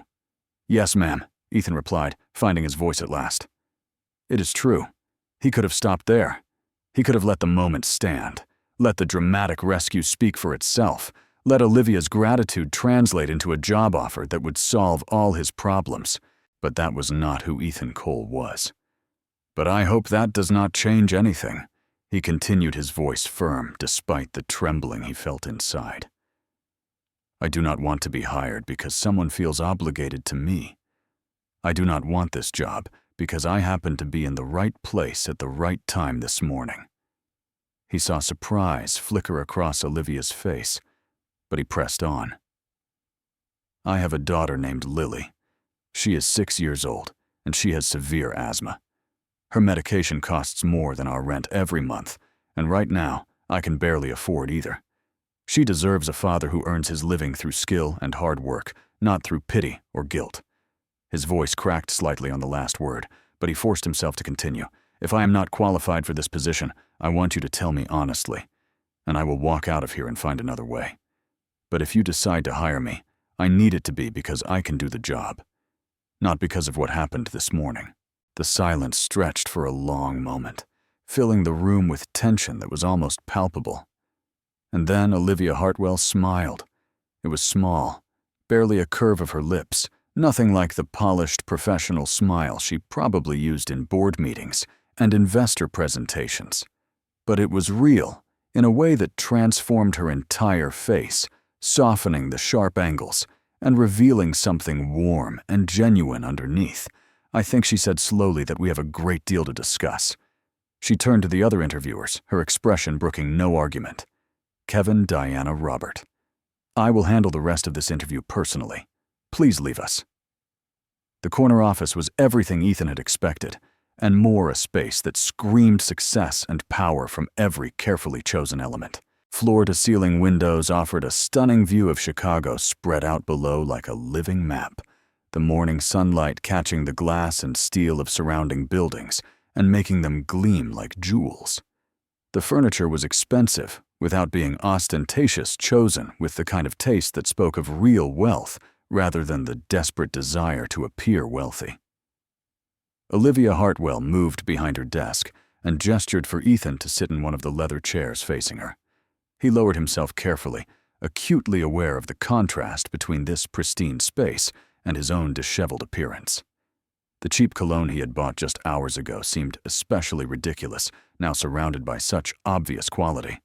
"Yes, ma'am," Ethan replied, finding his voice at last. It is true. He could have stopped there. He could have let the moment stand, let the dramatic rescue speak for itself, let Olivia's gratitude translate into a job offer that would solve all his problems. But that was not who Ethan Cole was. "But I hope that does not change anything," he continued, his voice firm despite the trembling he felt inside. "I do not want to be hired because someone feels obligated to me. I do not want this job because I happened to be in the right place at the right time this morning." He saw surprise flicker across Olivia's face, but he pressed on. "I have a daughter named Lily. She is 6 years old, and she has severe asthma. Her medication costs more than our rent every month, and right now, I can barely afford either. She deserves a father who earns his living through skill and hard work, not through pity or guilt." His voice cracked slightly on the last word, but he forced himself to continue. "If I am not qualified for this position, I want you to tell me honestly, and I will walk out of here and find another way. But if you decide to hire me, I need it to be because I can do the job, not because of what happened this morning." The silence stretched for a long moment, filling the room with tension that was almost palpable. And then Olivia Hartwell smiled. It was small, barely a curve of her lips, nothing like the polished professional smile she probably used in board meetings and investor presentations. But it was real, in a way that transformed her entire face, softening the sharp angles and revealing something warm and genuine underneath. "I think," she said slowly, "that we have a great deal to discuss." She turned to the other interviewers, her expression brooking no argument. "Kevin, Diana, Robert. I will handle the rest of this interview personally. Please leave us." The corner office was everything Ethan had expected, and more, a space that screamed success and power from every carefully chosen element. Floor-to-ceiling windows offered a stunning view of Chicago spread out below like a living map, the morning sunlight catching the glass and steel of surrounding buildings and making them gleam like jewels. The furniture was expensive, without being ostentatious, chosen with the kind of taste that spoke of real wealth rather than the desperate desire to appear wealthy. Olivia Hartwell moved behind her desk and gestured for Ethan to sit in one of the leather chairs facing her. He lowered himself carefully, acutely aware of the contrast between this pristine space and his own disheveled appearance. The cheap cologne he had bought just hours ago seemed especially ridiculous, now surrounded by such obvious quality.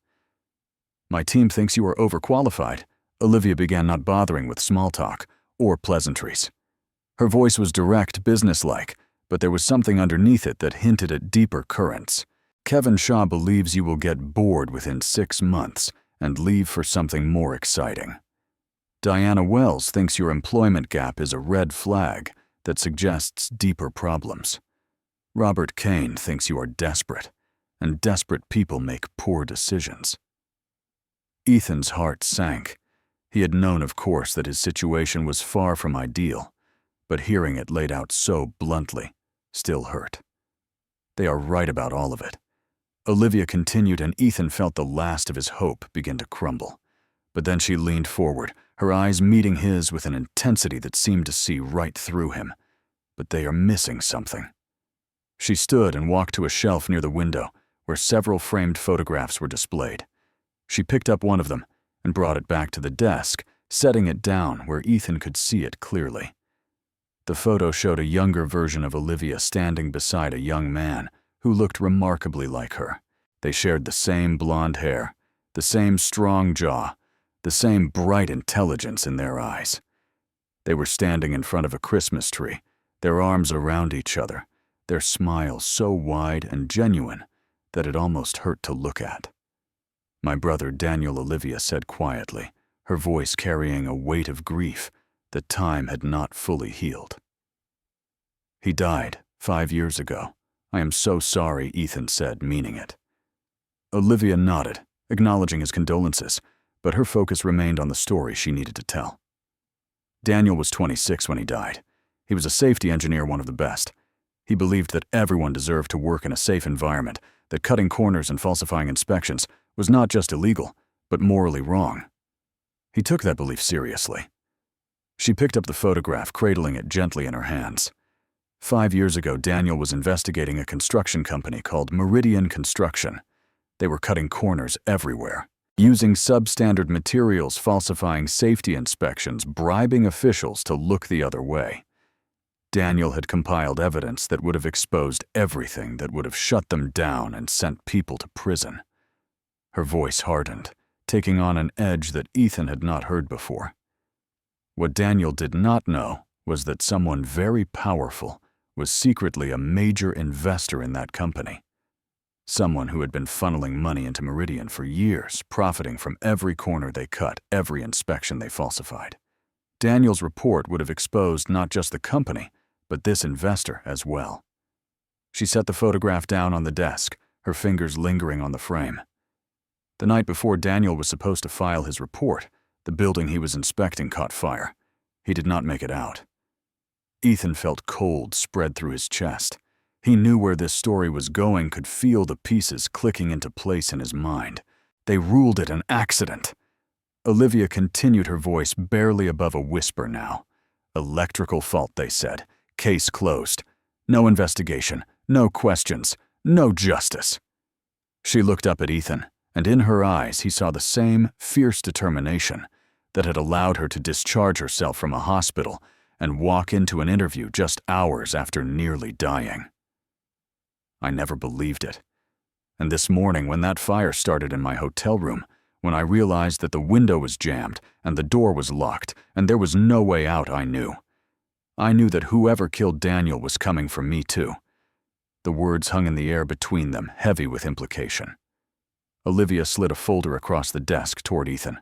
"My team thinks you are overqualified." Olivia began, not bothering with small talk or pleasantries. Her voice was direct, businesslike, but there was something underneath it that hinted at deeper currents. "Kevin Shaw believes you will get bored within 6 months and leave for something more exciting. Diana Wells thinks your employment gap is a red flag that suggests deeper problems. Robert Kane thinks you are desperate, and desperate people make poor decisions." Ethan's heart sank. He had known, of course, that his situation was far from ideal, but hearing it laid out so bluntly still hurt. They are right about all of it. Olivia continued, and Ethan felt the last of his hope begin to crumble. But then she leaned forward, her eyes meeting his with an intensity that seemed to see right through him. "But they are missing something." She stood and walked to a shelf near the window, where several framed photographs were displayed. She picked up one of them and brought it back to the desk, setting it down where Ethan could see it clearly. The photo showed a younger version of Olivia standing beside a young man who looked remarkably like her. They shared the same blonde hair, the same strong jaw, the same bright intelligence in their eyes. They were standing in front of a Christmas tree, their arms around each other, their smiles so wide and genuine that it almost hurt to look at. "My brother Daniel," Olivia said quietly, her voice carrying a weight of grief that time had not fully healed. "He died 5 years ago. I am so sorry," Ethan said, meaning it. Olivia nodded, acknowledging his condolences, but her focus remained on the story she needed to tell. Daniel was 26 when he died. He was a safety engineer, one of the best. He believed that everyone deserved to work in a safe environment, that cutting corners and falsifying inspections was not just illegal, but morally wrong. He took that belief seriously. She picked up the photograph, cradling it gently in her hands. 5 years ago, Daniel was investigating a construction company called Meridian Construction. They were cutting corners everywhere, using substandard materials, falsifying safety inspections, bribing officials to look the other way. Daniel had compiled evidence that would have exposed everything, that would have shut them down and sent people to prison. Her voice hardened, taking on an edge that Ethan had not heard before. What Daniel did not know was that someone very powerful was secretly a major investor in that company. Someone who had been funneling money into Meridian for years, profiting from every corner they cut, every inspection they falsified. Daniel's report would have exposed not just the company, but this investor as well. She set the photograph down on the desk, her fingers lingering on the frame. The night before Daniel was supposed to file his report, the building he was inspecting caught fire. He did not make it out. Ethan felt cold spread through his chest. He knew where this story was going, could feel the pieces clicking into place in his mind. They ruled it an accident. Olivia continued, her voice barely above a whisper now. Electrical fault, they said. Case closed. No investigation, no questions, no justice. She looked up at Ethan, and in her eyes he saw the same fierce determination that had allowed her to discharge herself from a hospital and walk into an interview just hours after nearly dying. I never believed it. And this morning, when that fire started in my hotel room, when I realized that the window was jammed and the door was locked and there was no way out, I knew. I knew that whoever killed Daniel was coming for me too. The words hung in the air between them, heavy with implication. Olivia slid a folder across the desk toward Ethan.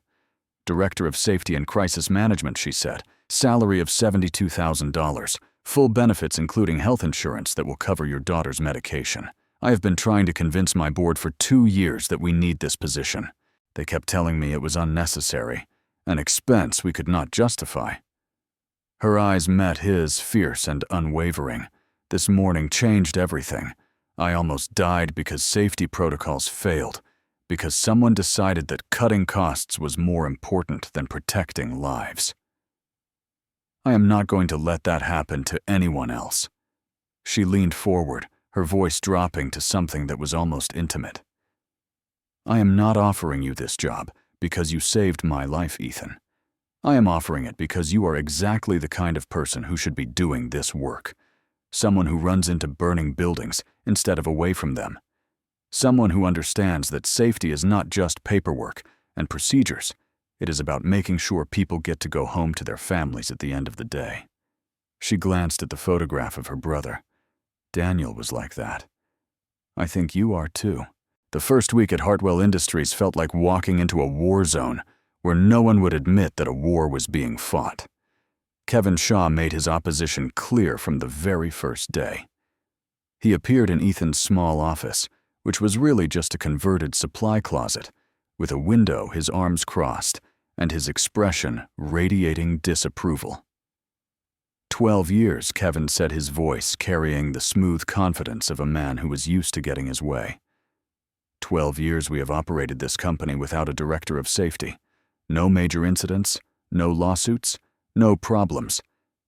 Director of Safety and Crisis Management, she said. Salary of $72,000. Full benefits including health insurance that will cover your daughter's medication. I have been trying to convince my board for 2 years that we need this position. They kept telling me it was unnecessary, an expense we could not justify. Her eyes met his, fierce and unwavering. This morning changed everything. I almost died because safety protocols failed, because someone decided that cutting costs was more important than protecting lives. I am not going to let that happen to anyone else. She leaned forward, her voice dropping to something that was almost intimate. I am not offering you this job because you saved my life, Ethan. I am offering it because you are exactly the kind of person who should be doing this work. Someone who runs into burning buildings instead of away from them. Someone who understands that safety is not just paperwork and procedures. It is about making sure people get to go home to their families at the end of the day. She glanced at the photograph of her brother. Daniel was like that. I think you are too. The first week at Hartwell Industries felt like walking into a war zone where no one would admit that a war was being fought. Kevin Shaw made his opposition clear from the very first day. He appeared in Ethan's small office, which was really just a converted supply closet, with a window, his arms crossed, and his expression radiating disapproval. 12 years, Kevin said, his voice carrying the smooth confidence of a man who was used to getting his way. 12 years we have operated this company without a director of safety. No major incidents, no lawsuits, no problems.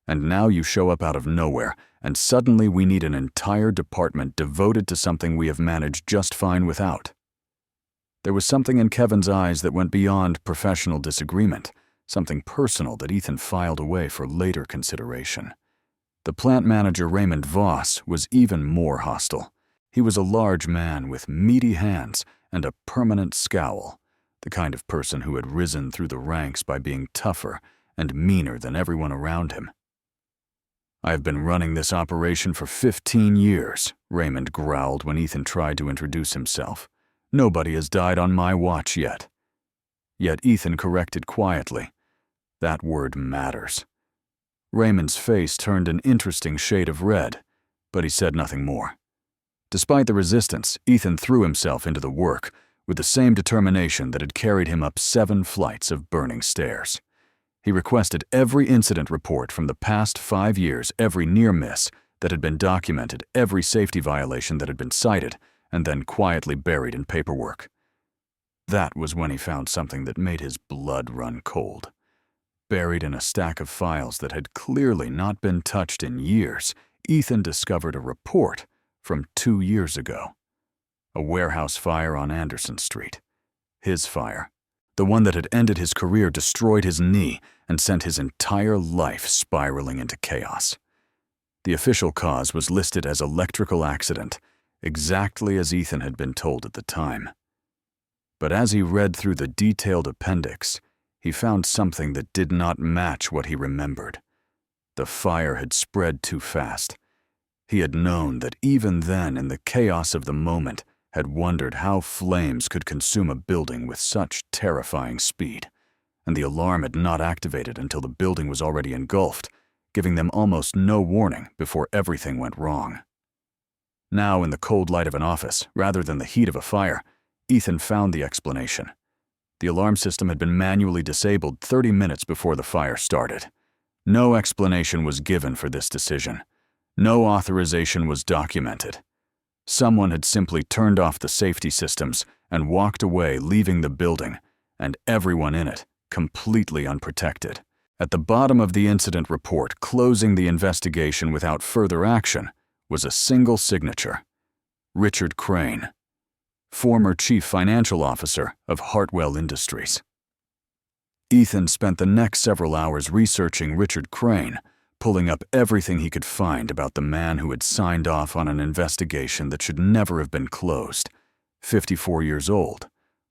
And now you show up out of nowhere, and suddenly we need an entire department devoted to something we have managed just fine without. There was something in Kevin's eyes that went beyond professional disagreement, something personal that Ethan filed away for later consideration. The plant manager, Raymond Voss, was even more hostile. He was a large man with meaty hands and a permanent scowl, the kind of person who had risen through the ranks by being tougher and meaner than everyone around him. I have been running this operation for 15 years, Raymond growled when Ethan tried to introduce himself. Nobody has died on my watch yet. Yet Ethan corrected quietly. That word matters. Raymond's face turned an interesting shade of red, but he said nothing more. Despite the resistance, Ethan threw himself into the work with the same determination that had carried him up 7 flights of burning stairs. He requested every incident report from the past 5 years, every near miss that had been documented, every safety violation that had been cited, and then quietly buried in paperwork. That was when he found something that made his blood run cold. Buried in a stack of files that had clearly not been touched in years, Ethan discovered a report from 2 years ago. A warehouse fire on Anderson Street. His fire. The one that had ended his career, destroyed his knee, and sent his entire life spiraling into chaos. The official cause was listed as electrical accident, exactly as Ethan had been told at the time. But as he read through the detailed appendix, he found something that did not match what he remembered. The fire had spread too fast. He had known that even then, in the chaos of the moment, had wondered how flames could consume a building with such terrifying speed, and the alarm had not activated until the building was already engulfed, giving them almost no warning before everything went wrong. Now, in the cold light of an office, rather than the heat of a fire, Ethan found the explanation. The alarm system had been manually disabled 30 minutes before the fire started. No explanation was given for this decision. No authorization was documented. Someone had simply turned off the safety systems and walked away, leaving the building, and everyone in it completely unprotected. At the bottom of the incident report, closing the investigation without further action, was a single signature: Richard Crane, former Chief Financial Officer of Hartwell Industries. Ethan spent the next several hours researching Richard Crane, pulling up everything he could find about the man who had signed off on an investigation that should never have been closed. 54 years old,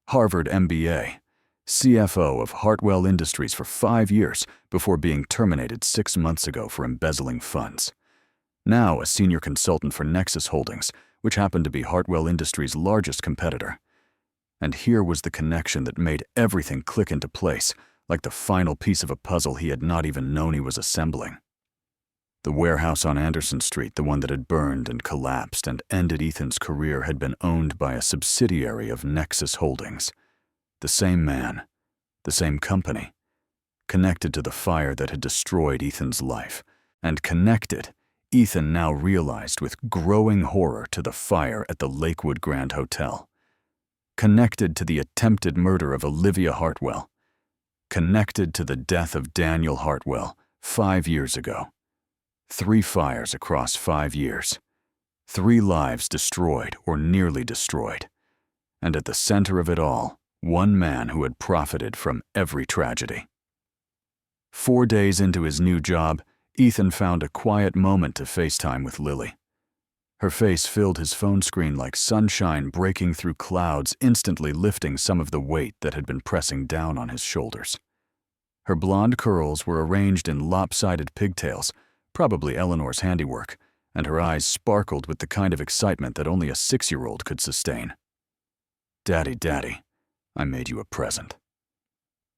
Harvard MBA, CFO of Hartwell Industries for 5 years before being terminated 6 months ago for embezzling funds. Now a senior consultant for Nexus Holdings, which happened to be Hartwell Industries' largest competitor. And here was the connection that made everything click into place, like the final piece of a puzzle he had not even known he was assembling. The warehouse on Anderson Street, the one that had burned and collapsed and ended Ethan's career, had been owned by a subsidiary of Nexus Holdings. The same man, the same company, connected to the fire that had destroyed Ethan's life, and connected, Ethan now realized with growing horror, to the fire at the Lakewood Grand Hotel. Connected to the attempted murder of Olivia Hartwell. Connected to the death of Daniel Hartwell 5 years ago. 3 fires across 5 years. 3 lives destroyed or nearly destroyed. And at the center of it all, one man who had profited from every tragedy. 4 days into his new job, Ethan found a quiet moment to FaceTime with Lily. Her face filled his phone screen like sunshine breaking through clouds, instantly lifting some of the weight that had been pressing down on his shoulders. Her blonde curls were arranged in lopsided pigtails, probably Eleanor's handiwork, and her eyes sparkled with the kind of excitement that only a 6-year-old could sustain. "Daddy, Daddy, I made you a present."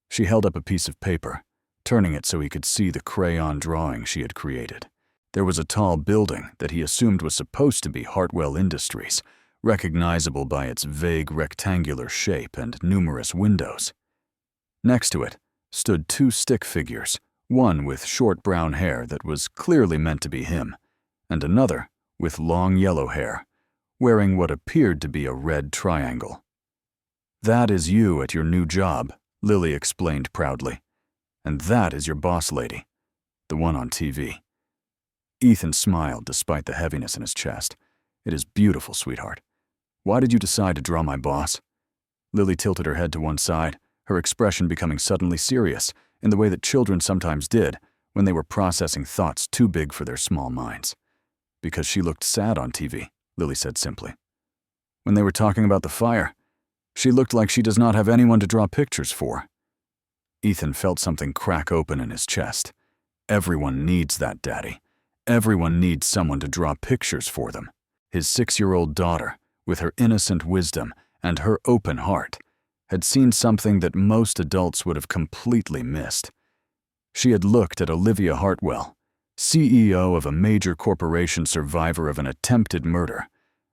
She held up a piece of paper, turning it so he could see the crayon drawing she had created. There was a tall building that he assumed was supposed to be Hartwell Industries, recognizable by its vague rectangular shape and numerous windows. Next to it stood 2 stick figures, one with short brown hair that was clearly meant to be him, and another with long yellow hair, wearing what appeared to be a red triangle. "That is you at your new job," Lily explained proudly. "And that is your boss lady, the one on TV." Ethan smiled despite the heaviness in his chest. "It is beautiful, sweetheart. Why did you decide to draw my boss?" Lily tilted her head to one side, her expression becoming suddenly serious, in the way that children sometimes did when they were processing thoughts too big for their small minds. "Because she looked sad on TV," Lily said simply. "When they were talking about the fire, she looked like she does not have anyone to draw pictures for." Ethan felt something crack open in his chest. Everyone needs that, Daddy. Everyone needs someone to draw pictures for them. His 6-year-old daughter, with her innocent wisdom and her open heart, had seen something that most adults would have completely missed. She had looked at Olivia Hartwell, CEO of a major corporation, survivor of an attempted murder,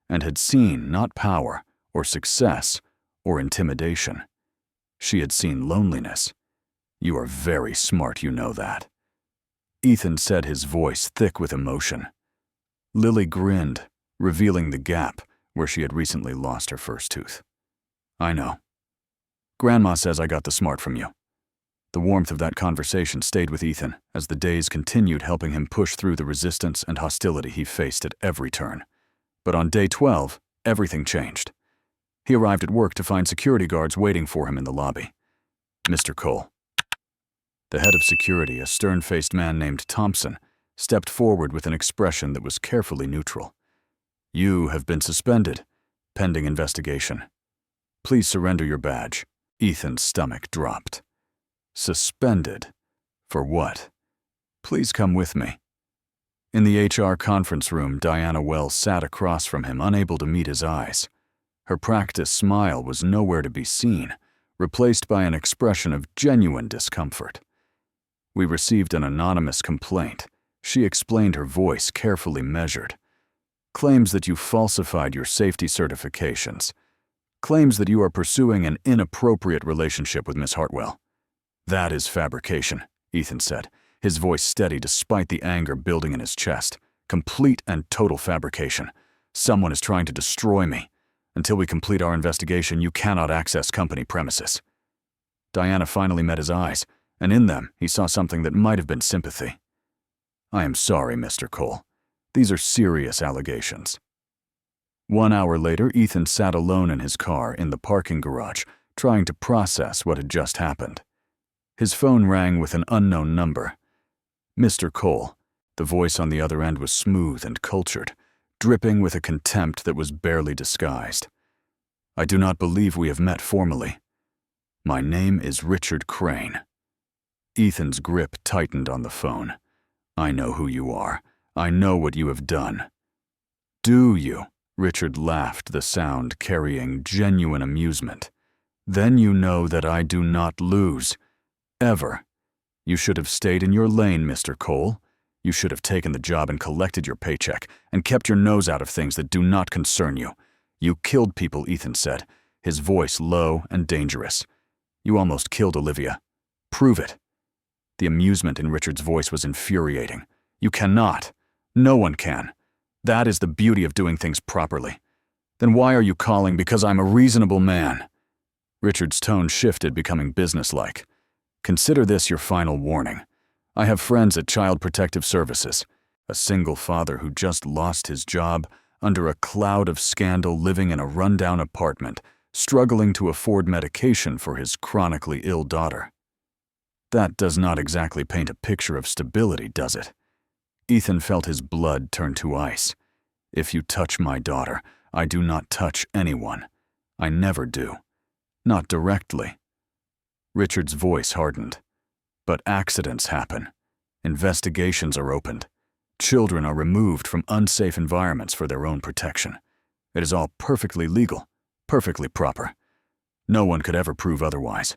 and had seen not power or success or intimidation. She had seen loneliness. "You are very smart, you know that." Ethan said, his voice thick with emotion. Lily grinned, revealing the gap where she had recently lost her first tooth. "I know. Grandma says I got the smart from you. The warmth of that conversation stayed with Ethan as the days continued, helping him push through the resistance and hostility he faced at every turn. But on day 12, everything changed. He arrived at work to find security guards waiting for him in the lobby. Mr. Cole. The head of security, a stern-faced man named Thompson, stepped forward with an expression that was carefully neutral. You have been suspended, pending investigation. Please surrender your badge. Ethan's stomach dropped. Suspended? For what? Please come with me. In the HR conference room, Diana Wells sat across from him, unable to meet his eyes. Her practiced smile was nowhere to be seen, replaced by an expression of genuine discomfort. We received an anonymous complaint. She explained, her voice carefully measured. Claims that you falsified your safety certifications. Claims that you are pursuing an inappropriate relationship with Miss Hartwell. That is fabrication, Ethan said, his voice steady despite the anger building in his chest. Complete and total fabrication. Someone is trying to destroy me. Until we complete our investigation, you cannot access company premises. Diana finally met his eyes, and in them he saw something that might have been sympathy. I am sorry, Mr. Cole. These are serious allegations. 1 hour later, Ethan sat alone in his car in the parking garage, trying to process what had just happened. His phone rang with an unknown number. Mr. Cole. The voice on the other end was smooth and cultured, dripping with a contempt that was barely disguised. I do not believe we have met formally. My name is Richard Crane. Ethan's grip tightened on the phone. I know who you are. I know what you have done. Do you? Richard laughed, the sound carrying genuine amusement. Then you know that I do not lose. Ever. You should have stayed in your lane, Mr. Cole. You should have taken the job and collected your paycheck and kept your nose out of things that do not concern you. You killed people, Ethan said, his voice low and dangerous. You almost killed Olivia. Prove it. The amusement in Richard's voice was infuriating. You cannot. No one can. That is the beauty of doing things properly. Then why are you calling because I'm a reasonable man? Richard's tone shifted, becoming businesslike. Consider this your final warning. I have friends at Child Protective Services, a single father who just lost his job under a cloud of scandal, living in a rundown apartment, struggling to afford medication for his chronically ill daughter. That does not exactly paint a picture of stability, does it? Ethan felt his blood turn to ice. If you touch my daughter, I do not touch anyone. I never do. Not directly. Richard's voice hardened. But accidents happen. Investigations are opened. Children are removed from unsafe environments for their own protection. It is all perfectly legal, perfectly proper. No one could ever prove otherwise.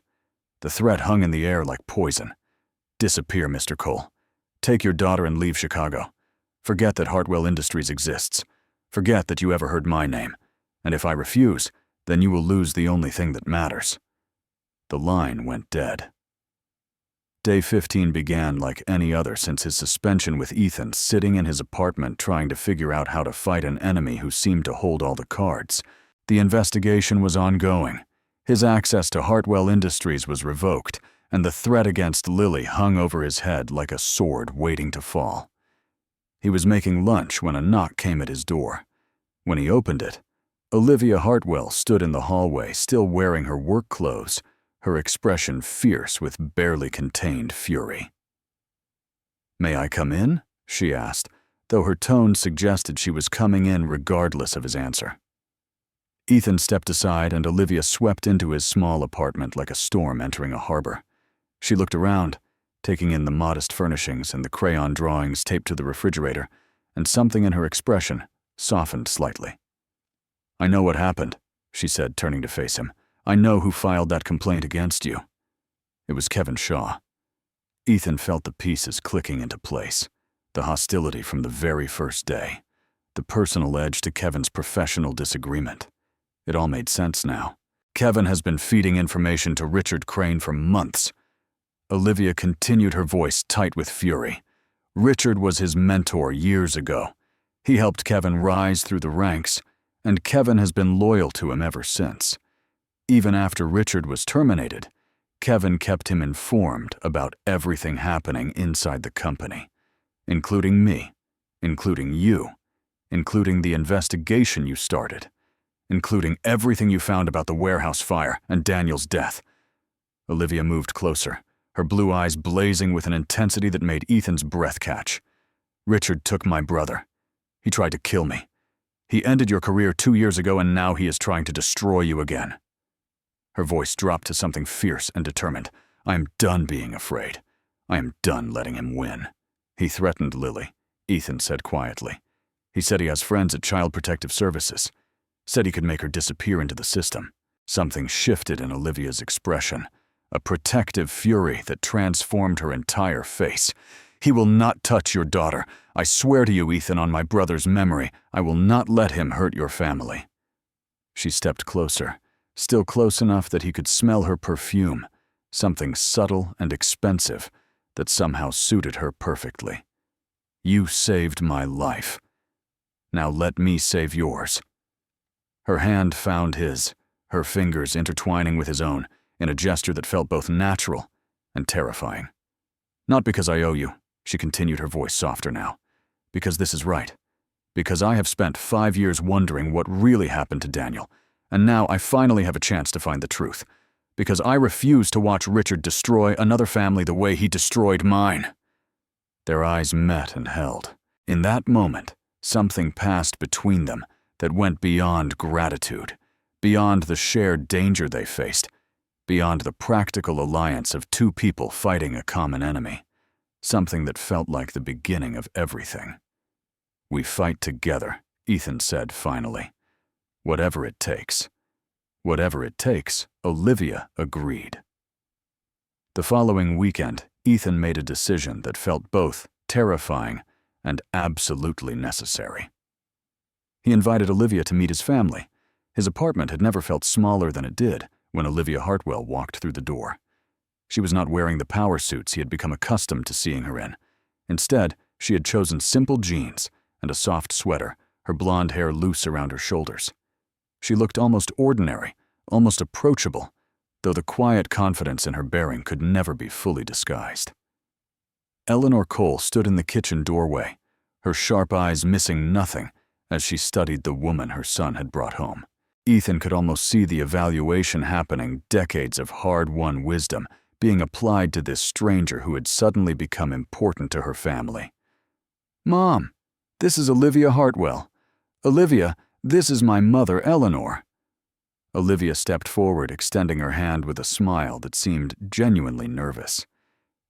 The threat hung in the air like poison. Disappear, Mr. Cole. Take your daughter and leave Chicago. Forget that Hartwell Industries exists. Forget that you ever heard my name. And if I refuse, then you will lose the only thing that matters. The line went dead. Day 15 began like any other since his suspension, with Ethan sitting in his apartment trying to figure out how to fight an enemy who seemed to hold all the cards. The investigation was ongoing. His access to Hartwell Industries was revoked, and the threat against Lily hung over his head like a sword waiting to fall. He was making lunch when a knock came at his door. When he opened it, Olivia Hartwell stood in the hallway, still wearing her work clothes, her expression fierce with barely contained fury. "May I come in?" she asked, though her tone suggested she was coming in regardless of his answer. Ethan stepped aside and Olivia swept into his small apartment like a storm entering a harbor. She looked around, taking in the modest furnishings and the crayon drawings taped to the refrigerator, and something in her expression softened slightly. "I know what happened," she said, turning to face him. "I know who filed that complaint against you." It was Kevin Shaw. Ethan felt the pieces clicking into place. The hostility from the very first day. The personal edge to Kevin's professional disagreement. It all made sense now. Kevin has been feeding information to Richard Crane for months. Olivia continued, her voice tight with fury. Richard was his mentor years ago. He helped Kevin rise through the ranks, and Kevin has been loyal to him ever since. Even after Richard was terminated, Kevin kept him informed about everything happening inside the company, including me, including you, including the investigation you started, including everything you found about the warehouse fire and Daniel's death. Olivia moved closer, her blue eyes blazing with an intensity that made Ethan's breath catch. Richard took my brother. He tried to kill me. He ended your career 2 years ago, and now he is trying to destroy you again. Her voice dropped to something fierce and determined. I am done being afraid. I am done letting him win. He threatened Lily, Ethan said quietly. He said he has friends at Child Protective Services. Said he could make her disappear into the system. Something shifted in Olivia's expression, a protective fury that transformed her entire face. He will not touch your daughter. I swear to you, Ethan, on my brother's memory, I will not let him hurt your family. She stepped closer, still close enough that he could smell her perfume, something subtle and expensive that somehow suited her perfectly. You saved my life. Now let me save yours. Her hand found his, her fingers intertwining with his own, in a gesture that felt both natural and terrifying. Not because I owe you, she continued, her voice softer now. Because this is right. Because I have spent 5 years wondering what really happened to Daniel, and now I finally have a chance to find the truth. Because I refuse to watch Richard destroy another family the way he destroyed mine. Their eyes met and held. In that moment, something passed between them that went beyond gratitude, beyond the shared danger they faced, beyond the practical alliance of two people fighting a common enemy. Something that felt like the beginning of everything. We fight together, Ethan said finally. Whatever it takes. Whatever it takes, Olivia agreed. The following weekend, Ethan made a decision that felt both terrifying and absolutely necessary. He invited Olivia to meet his family. His apartment had never felt smaller than it did when Olivia Hartwell walked through the door. She was not wearing the power suits he had become accustomed to seeing her in. Instead, she had chosen simple jeans and a soft sweater, her blonde hair loose around her shoulders. She looked almost ordinary, almost approachable, though the quiet confidence in her bearing could never be fully disguised. Eleanor Cole stood in the kitchen doorway, her sharp eyes missing nothing as she studied the woman her son had brought home. Ethan could almost see the evaluation happening, decades of hard-won wisdom being applied to this stranger who had suddenly become important to her family. Mom, this is Olivia Hartwell. Olivia, this is my mother, Eleanor. Olivia stepped forward, extending her hand with a smile that seemed genuinely nervous.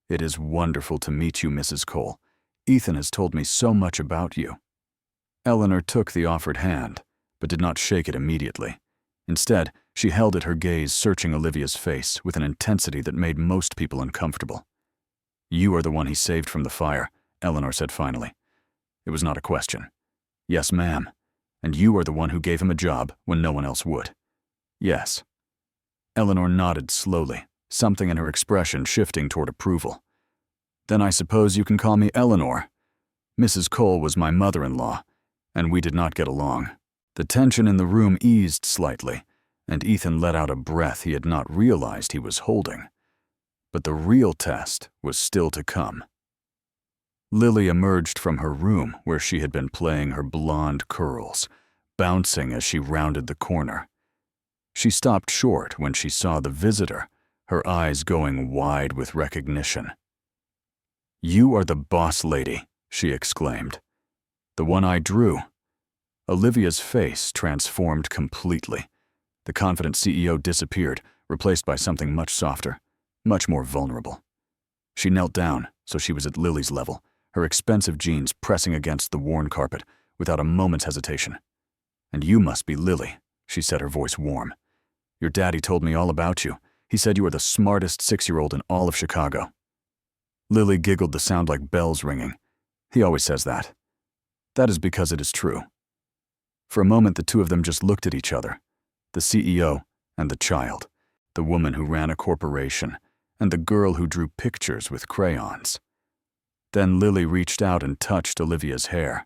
It is wonderful to meet you, Mrs. Cole. Ethan has told me so much about you. Eleanor took the offered hand, but did not shake it immediately. Instead, she held it, her gaze searching Olivia's face with an intensity that made most people uncomfortable. You are the one he saved from the fire, Eleanor said finally. It was not a question. Yes, ma'am. And you are the one who gave him a job when no one else would. Yes. Eleanor nodded slowly, something in her expression shifting toward approval. Then I suppose you can call me Eleanor. Mrs. Cole was my mother-in-law, and we did not get along. The tension in the room eased slightly, and Ethan let out a breath he had not realized he was holding. But the real test was still to come. Lily emerged from her room where she had been playing her blonde curls, bouncing as she rounded the corner. She stopped short when she saw the visitor, her eyes going wide with recognition. You are the boss lady, she exclaimed. The one I drew. Olivia's face transformed completely. The confident CEO disappeared, replaced by something much softer, much more vulnerable. She knelt down, so she was at Lily's level, her expensive jeans pressing against the worn carpet, without a moment's hesitation. And you must be Lily, she said, her voice warm. Your daddy told me all about you. He said you were the smartest 6-year-old in all of Chicago. Lily giggled, the sound like bells ringing. He always says that. That is because it is true. For a moment, the two of them just looked at each other. The CEO and the child, the woman who ran a corporation, and the girl who drew pictures with crayons. Then Lily reached out and touched Olivia's hair.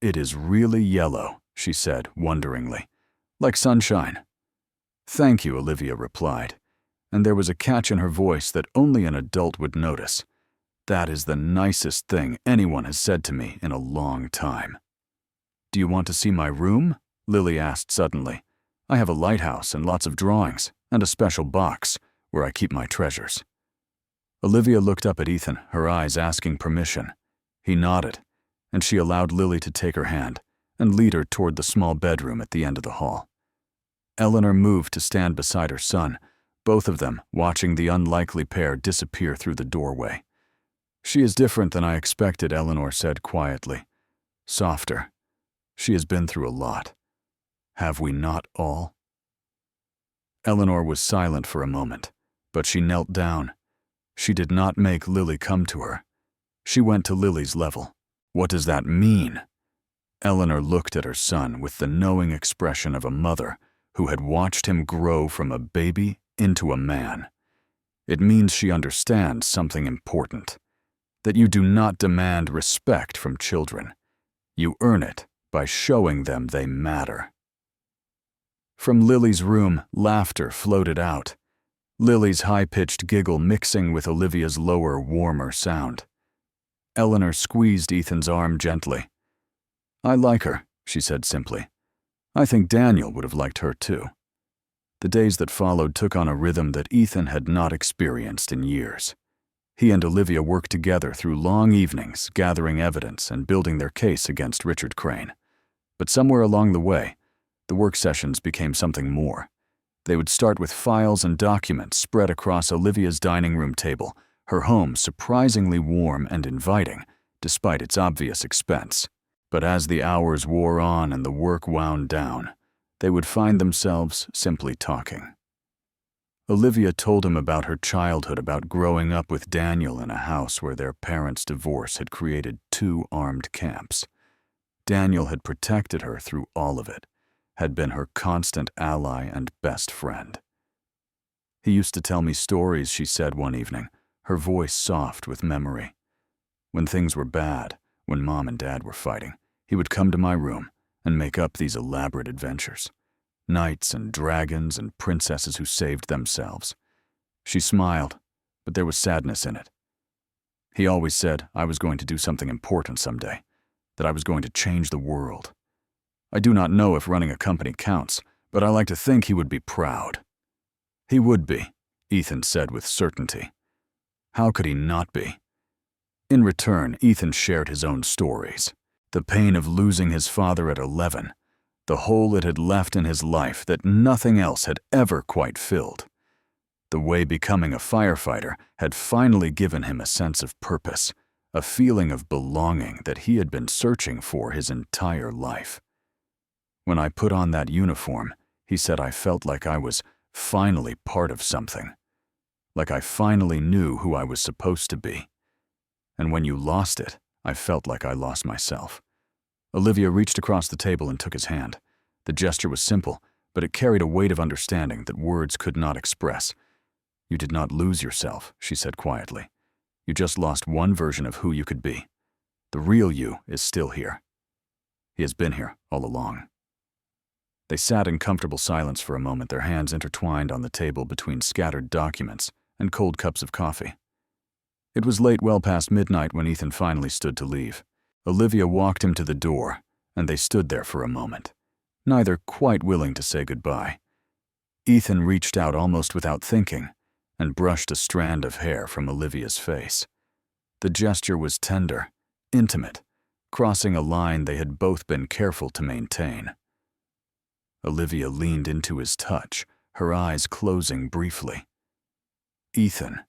It is really yellow, she said wonderingly, like sunshine. "Thank you," Olivia replied, and there was a catch in her voice that only an adult would notice. "That is the nicest thing anyone has said to me in a long time." "Do you want to see my room?" Lily asked suddenly. "I have a lighthouse and lots of drawings, and a special box where I keep my treasures." Olivia looked up at Ethan, her eyes asking permission. He nodded, and she allowed Lily to take her hand and lead her toward the small bedroom at the end of the hall. Eleanor moved to stand beside her son, both of them watching the unlikely pair disappear through the doorway. "She is different than I expected," Eleanor said quietly. "Softer. She has been through a lot. Have we not all?" Eleanor was silent for a moment, but she knelt down. She did not make Lily come to her. She went to Lily's level. "What does that mean?" Eleanor looked at her son with the knowing expression of a mother who had watched him grow from a baby into a man. "It means she understands something important, that you do not demand respect from children. You earn it by showing them they matter." From Lily's room, laughter floated out, Lily's high-pitched giggle mixing with Olivia's lower, warmer sound. Eleanor squeezed Ethan's arm gently. "I like her," she said simply. "I think Daniel would have liked her too." The days that followed took on a rhythm that Ethan had not experienced in years. He and Olivia worked together through long evenings, gathering evidence and building their case against Richard Crane. But somewhere along the way, the work sessions became something more. They would start with files and documents spread across Olivia's dining room table, her home surprisingly warm and inviting, despite its obvious expense. But as the hours wore on and the work wound down, they would find themselves simply talking. Olivia told him about her childhood, about growing up with Daniel in a house where their parents' divorce had created 2 armed camps. Daniel had protected her through all of it, had been her constant ally and best friend. "He used to tell me stories," she said one evening, her voice soft with memory. "When things were bad, when Mom and Dad were fighting, he would come to my room and make up these elaborate adventures. Knights and dragons and princesses who saved themselves." She smiled, but there was sadness in it. "He always said I was going to do something important someday, that I was going to change the world. I do not know if running a company counts, but I like to think he would be proud." "He would be," Ethan said with certainty. How could he not be? In return, Ethan shared his own stories. The pain of losing his father at 11, the hole it had left in his life that nothing else had ever quite filled. The way becoming a firefighter had finally given him a sense of purpose, a feeling of belonging that he had been searching for his entire life. "When I put on that uniform," he said, "I felt like I was finally part of something. Like I finally knew who I was supposed to be. And when you lost it, I felt like I lost myself." Olivia reached across the table and took his hand. The gesture was simple, but it carried a weight of understanding that words could not express. "You did not lose yourself," she said quietly. "You just lost one version of who you could be. The real you is still here. He has been here all along." They sat in comfortable silence for a moment, their hands intertwined on the table between scattered documents and cold cups of coffee. It was late, well past midnight, when Ethan finally stood to leave. Olivia walked him to the door, and they stood there for a moment, neither quite willing to say goodbye. Ethan reached out almost without thinking and brushed a strand of hair from Olivia's face. The gesture was tender, intimate, crossing a line they had both been careful to maintain. Olivia leaned into his touch, her eyes closing briefly. "Ethan."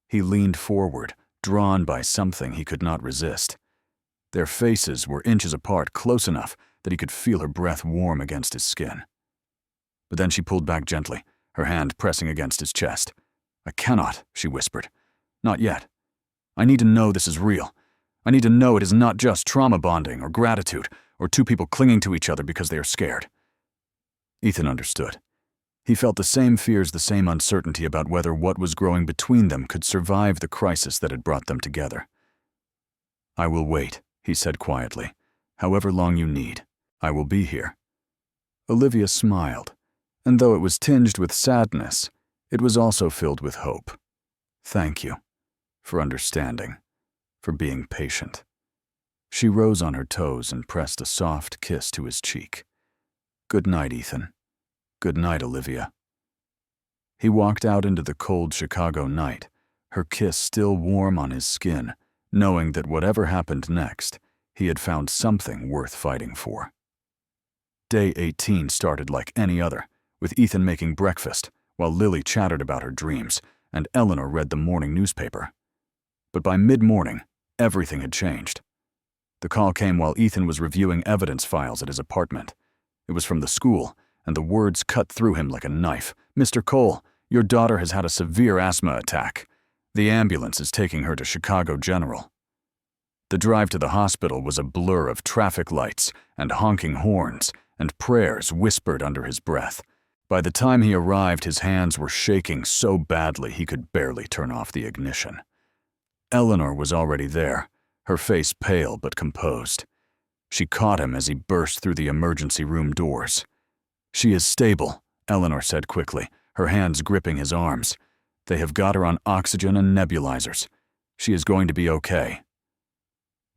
He leaned forward, drawn by something he could not resist. Their faces were inches apart, close enough that he could feel her breath warm against his skin. But then she pulled back gently, her hand pressing against his chest. "I cannot," she whispered. "Not yet. I need to know this is real. I need to know it is not just trauma bonding or gratitude or 2 people clinging to each other because they are scared." Ethan understood. He felt the same fears, the same uncertainty about whether what was growing between them could survive the crisis that had brought them together. "I will wait," he said quietly. "However long you need, I will be here." Olivia smiled, And though it was tinged with sadness, it was also filled with hope. Thank you for understanding, for being patient. She rose on her toes and pressed a soft kiss to his cheek. Good night, Ethan. Good night, Olivia. He walked out into the cold Chicago night, her kiss still warm on his skin, knowing that whatever happened next, he had found something worth fighting for. Day 18 started like any other, with Ethan making breakfast, while Lily chattered about her dreams, and Eleanor read the morning newspaper. But by mid-morning, everything had changed. The call came while Ethan was reviewing evidence files at his apartment. It was from the school, and the words cut through him like a knife. Mr. Cole, your daughter has had a severe asthma attack. The ambulance is taking her to Chicago General. The drive to the hospital was a blur of traffic lights and honking horns and prayers whispered under his breath. By the time he arrived, his hands were shaking so badly he could barely turn off the ignition. Eleanor was already there, her face pale but composed. She caught him as he burst through the emergency room doors. She is stable, Eleanor said quickly, her hands gripping his arms. They have got her on oxygen and nebulizers. She is going to be okay.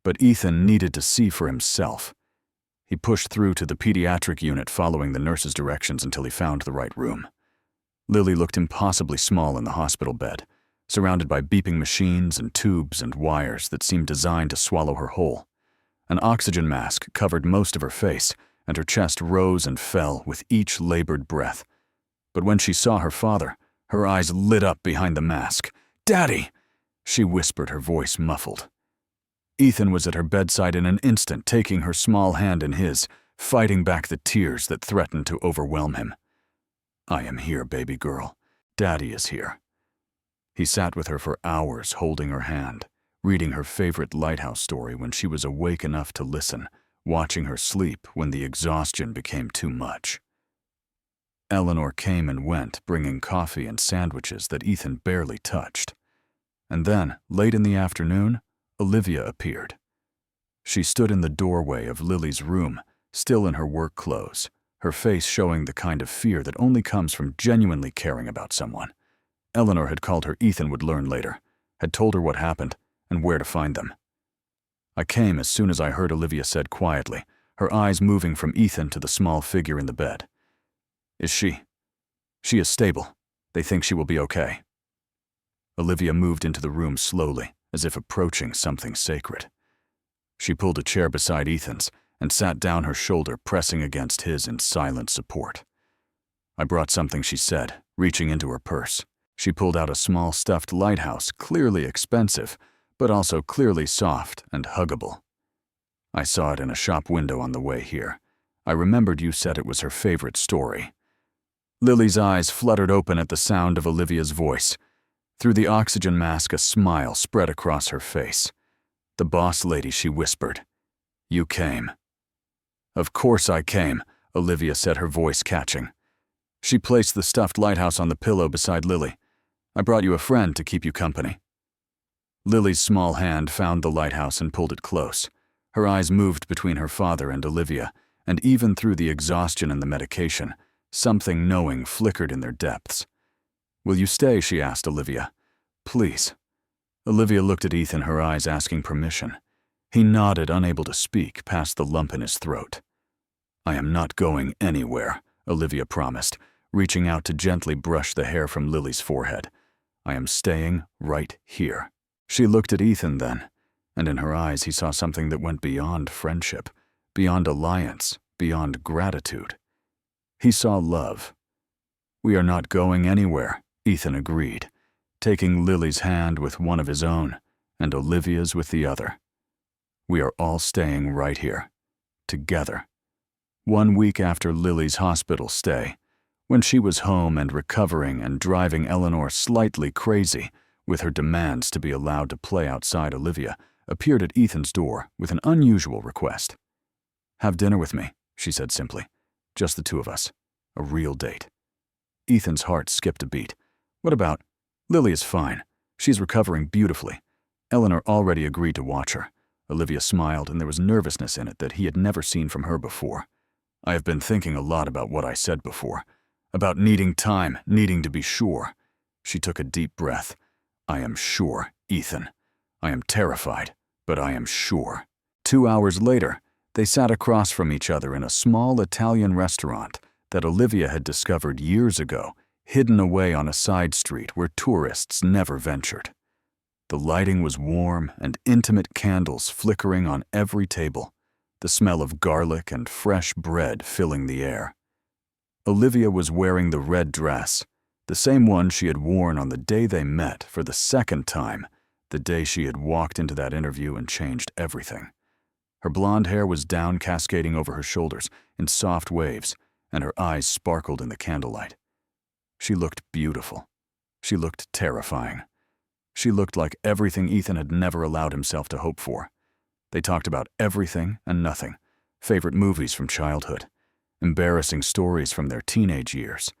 But Ethan needed to see for himself. He pushed through to the pediatric unit following the nurse's directions until he found the right room. Lily looked impossibly small in the hospital bed, surrounded by beeping machines and tubes and wires that seemed designed to swallow her whole. An oxygen mask covered most of her face, and her chest rose and fell with each labored breath. But when she saw her father, her eyes lit up behind the mask. "Daddy!" she whispered, her voice muffled. Ethan was at her bedside in an instant, taking her small hand in his, fighting back the tears that threatened to overwhelm him. "I am here, baby girl. Daddy is here." He sat with her for hours, holding her hand, reading her favorite lighthouse story when she was awake enough to listen, watching her sleep when the exhaustion became too much. Eleanor came and went, bringing coffee and sandwiches that Ethan barely touched. And then, late in the afternoon, Olivia appeared. She stood in the doorway of Lily's room, still in her work clothes, her face showing the kind of fear that only comes from genuinely caring about someone. Eleanor had called her Ethan would learn later, had told her what happened and where to find them. I came as soon as I heard Olivia said quietly, her eyes moving from Ethan to the small figure in the bed. "Is she? She is stable. They think she will be okay." Olivia moved into the room slowly, as if approaching something sacred. She pulled a chair beside Ethan's and sat down, her shoulder pressing against his in silent support. "I brought something," she said, reaching into her purse. She pulled out a small stuffed lighthouse, clearly expensive, but also clearly soft and huggable. "I saw it in a shop window on the way here. I remembered you said it was her favorite story." Lily's eyes fluttered open at the sound of Olivia's voice. Through the oxygen mask, a smile spread across her face. "The boss lady," she whispered. "You came." "Of course I came," Olivia said, her voice catching. She placed the stuffed lighthouse on the pillow beside Lily. "I brought you a friend to keep you company." Lily's small hand found the lighthouse and pulled it close. Her eyes moved between her father and Olivia, and even through the exhaustion and the medication, something knowing flickered in their depths. "Will you stay?" she asked Olivia. "Please." Olivia looked at Ethan, her eyes asking permission. He nodded, unable to speak, past the lump in his throat. "I am not going anywhere," Olivia promised, reaching out to gently brush the hair from Lily's forehead. "I am staying right here." She looked at Ethan then, and in her eyes he saw something that went beyond friendship, beyond alliance, beyond gratitude. He saw love. "We are not going anywhere," Ethan agreed, taking Lily's hand with one of his own and Olivia's with the other. "We are all staying right here, together." 1 week after Lily's hospital stay, when she was home and recovering and driving Eleanor slightly crazy with her demands to be allowed to play outside, Olivia appeared at Ethan's door with an unusual request. "Have dinner with me," she said simply. "Just the two of us. A real date." Ethan's heart skipped a beat. "What about? Lily is fine. She's recovering beautifully." Eleanor already agreed to watch her. Olivia smiled, and there was nervousness in it that he had never seen from her before. "I have been thinking a lot about what I said before. about needing time, needing to be sure. She took a deep breath. I am sure, Ethan. I am terrified, but I am sure. 2 hours later, they sat across from each other in a small Italian restaurant that Olivia had discovered years ago, hidden away on a side street where tourists never ventured. The lighting was warm and intimate candles flickering on every table, the smell of garlic and fresh bread filling the air. Olivia was wearing the red dress, the same one she had worn on the day they met for the second time, the day she had walked into that interview and changed everything. Her blonde hair was down, cascading over her shoulders in soft waves, and her eyes sparkled in the candlelight. She looked beautiful. She looked terrifying. She looked like everything Ethan had never allowed himself to hope for. They talked about everything and nothing, favorite movies from childhood, embarrassing stories from their teenage years,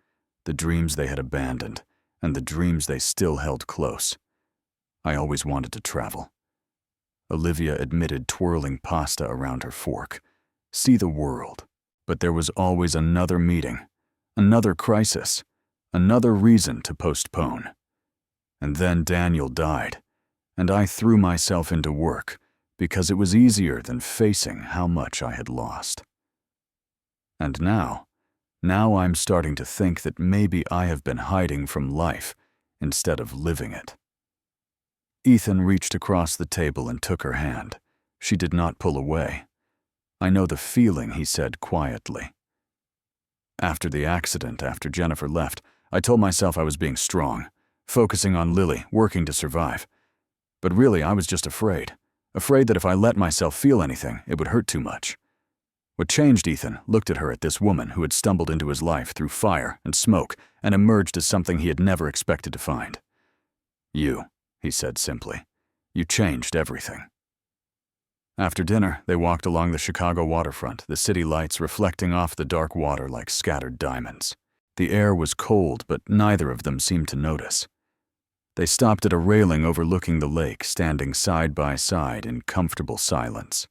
the dreams they had abandoned, and the dreams they still held close. I always wanted to travel. Olivia admitted, twirling pasta around her fork. See the world. But there was always another meeting, another crisis, another reason to postpone. And then Daniel died, and I threw myself into work because it was easier than facing how much I had lost. And now I'm starting to think that maybe I have been hiding from life instead of living it. Ethan reached across the table and took her hand. She did not pull away. I know the feeling, he said quietly. After the accident, after Jennifer left, I told myself I was being strong, focusing on Lily, working to survive. But really, I was just afraid that if I let myself feel anything, it would hurt too much. What changed, Ethan looked at her, at this woman who had stumbled into his life through fire and smoke and emerged as something he had never expected to find. You, he said simply. You changed everything. After dinner, they walked along the Chicago waterfront, the city lights reflecting off the dark water like scattered diamonds. The air was cold, but neither of them seemed to notice. They stopped at a railing overlooking the lake, standing side by side in comfortable silence.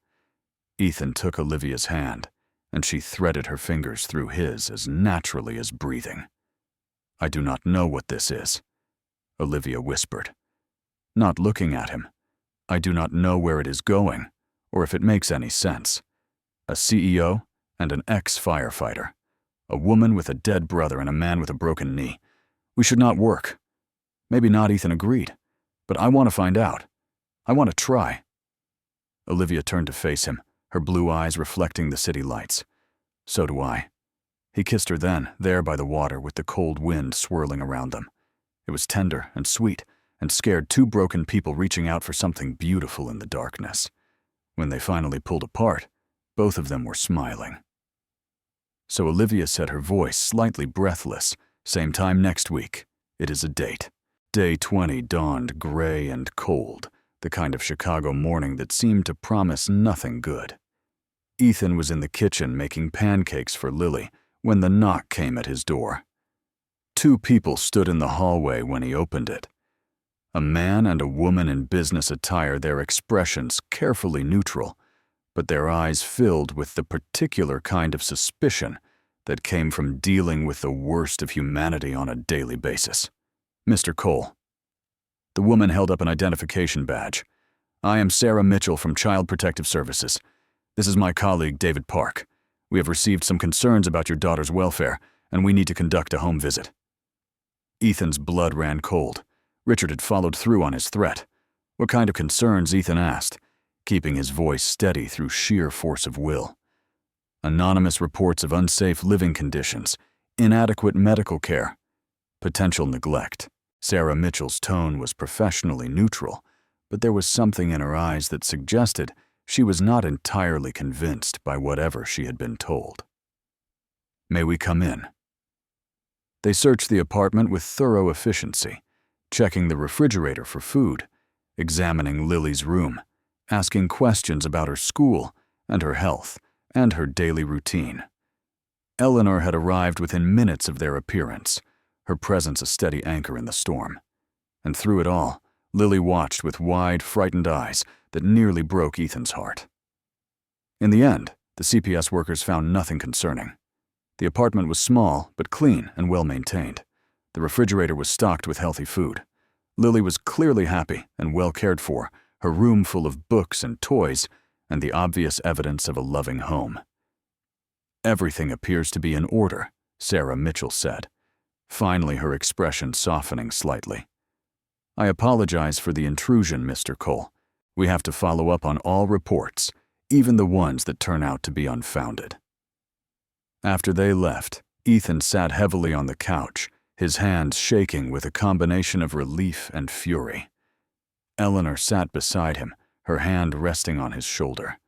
Ethan took Olivia's hand, and she threaded her fingers through his as naturally as breathing. I do not know what this is, Olivia whispered. Not looking at him, I do not know where it is going, or if it makes any sense. A CEO and an ex-firefighter. A woman with a dead brother and a man with a broken knee. We should not work. Maybe not, Ethan agreed. But I want to find out. I want to try. Olivia turned to face him, her blue eyes reflecting the city lights. So do I. He kissed her then, there by the water with the cold wind swirling around them. It was tender and sweet, and scared two broken people reaching out for something beautiful in the darkness. When they finally pulled apart, both of them were smiling. So Olivia said, her voice slightly breathless, same time next week. It is a date. Day 20 dawned gray and cold, the kind of Chicago morning that seemed to promise nothing good. Ethan was in the kitchen making pancakes for Lily when the knock came at his door. Two people stood in the hallway when he opened it. A man and a woman in business attire, their expressions carefully neutral, but their eyes filled with the particular kind of suspicion that came from dealing with the worst of humanity on a daily basis. Mr. Cole. The woman held up an identification badge. I am Sarah Mitchell from Child Protective Services. This is my colleague, David Park. We have received some concerns about your daughter's welfare, and we need to conduct a home visit. Ethan's blood ran cold. Richard had followed through on his threat. What kind of concerns, Ethan asked, keeping his voice steady through sheer force of will. Anonymous reports of unsafe living conditions, inadequate medical care, potential neglect. Sarah Mitchell's tone was professionally neutral, but there was something in her eyes that suggested she was not entirely convinced by whatever she had been told. May we come in? They searched the apartment with thorough efficiency, checking the refrigerator for food, examining Lily's room, asking questions about her school and her health and her daily routine. Eleanor had arrived within minutes of their appearance, her presence a steady anchor in the storm. And through it all, Lily watched with wide, frightened eyes that nearly broke Ethan's heart. In the end, the CPS workers found nothing concerning. The apartment was small, but clean and well-maintained. The refrigerator was stocked with healthy food. Lily was clearly happy and well cared for, her room full of books and toys, and the obvious evidence of a loving home. "Everything appears to be in order," Sarah Mitchell said, finally her expression softening slightly. "I apologize for the intrusion, Mr. Cole. We have to follow up on all reports, even the ones that turn out to be unfounded." After they left, Ethan sat heavily on the couch, his hands shaking with a combination of relief and fury. Eleanor sat beside him, her hand resting on his shoulder.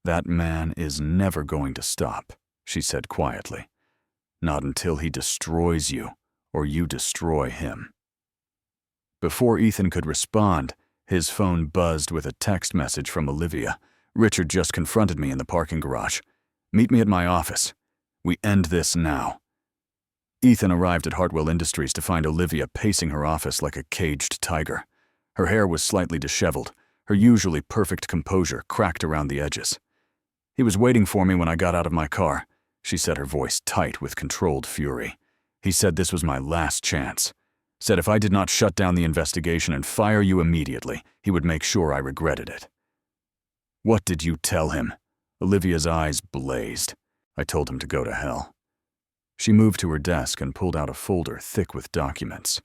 "That man is never going to stop," she said quietly. "Not until he destroys you, or you destroy him." Before Ethan could respond, his phone buzzed with a text message from Olivia. "Richard just confronted me in the parking garage. Meet me at my office. We end this now." Ethan arrived at Hartwell Industries to find Olivia pacing her office like a caged tiger. Her hair was slightly disheveled, her usually perfect composure cracked around the edges. "He was waiting for me when I got out of my car," she said, her voice tight with controlled fury. "He said this was my last chance. Said if I did not shut down the investigation and fire you immediately, he would make sure I regretted it." "What did you tell him?" Olivia's eyes blazed. "I told him to go to hell." She moved to her desk and pulled out a folder thick with documents.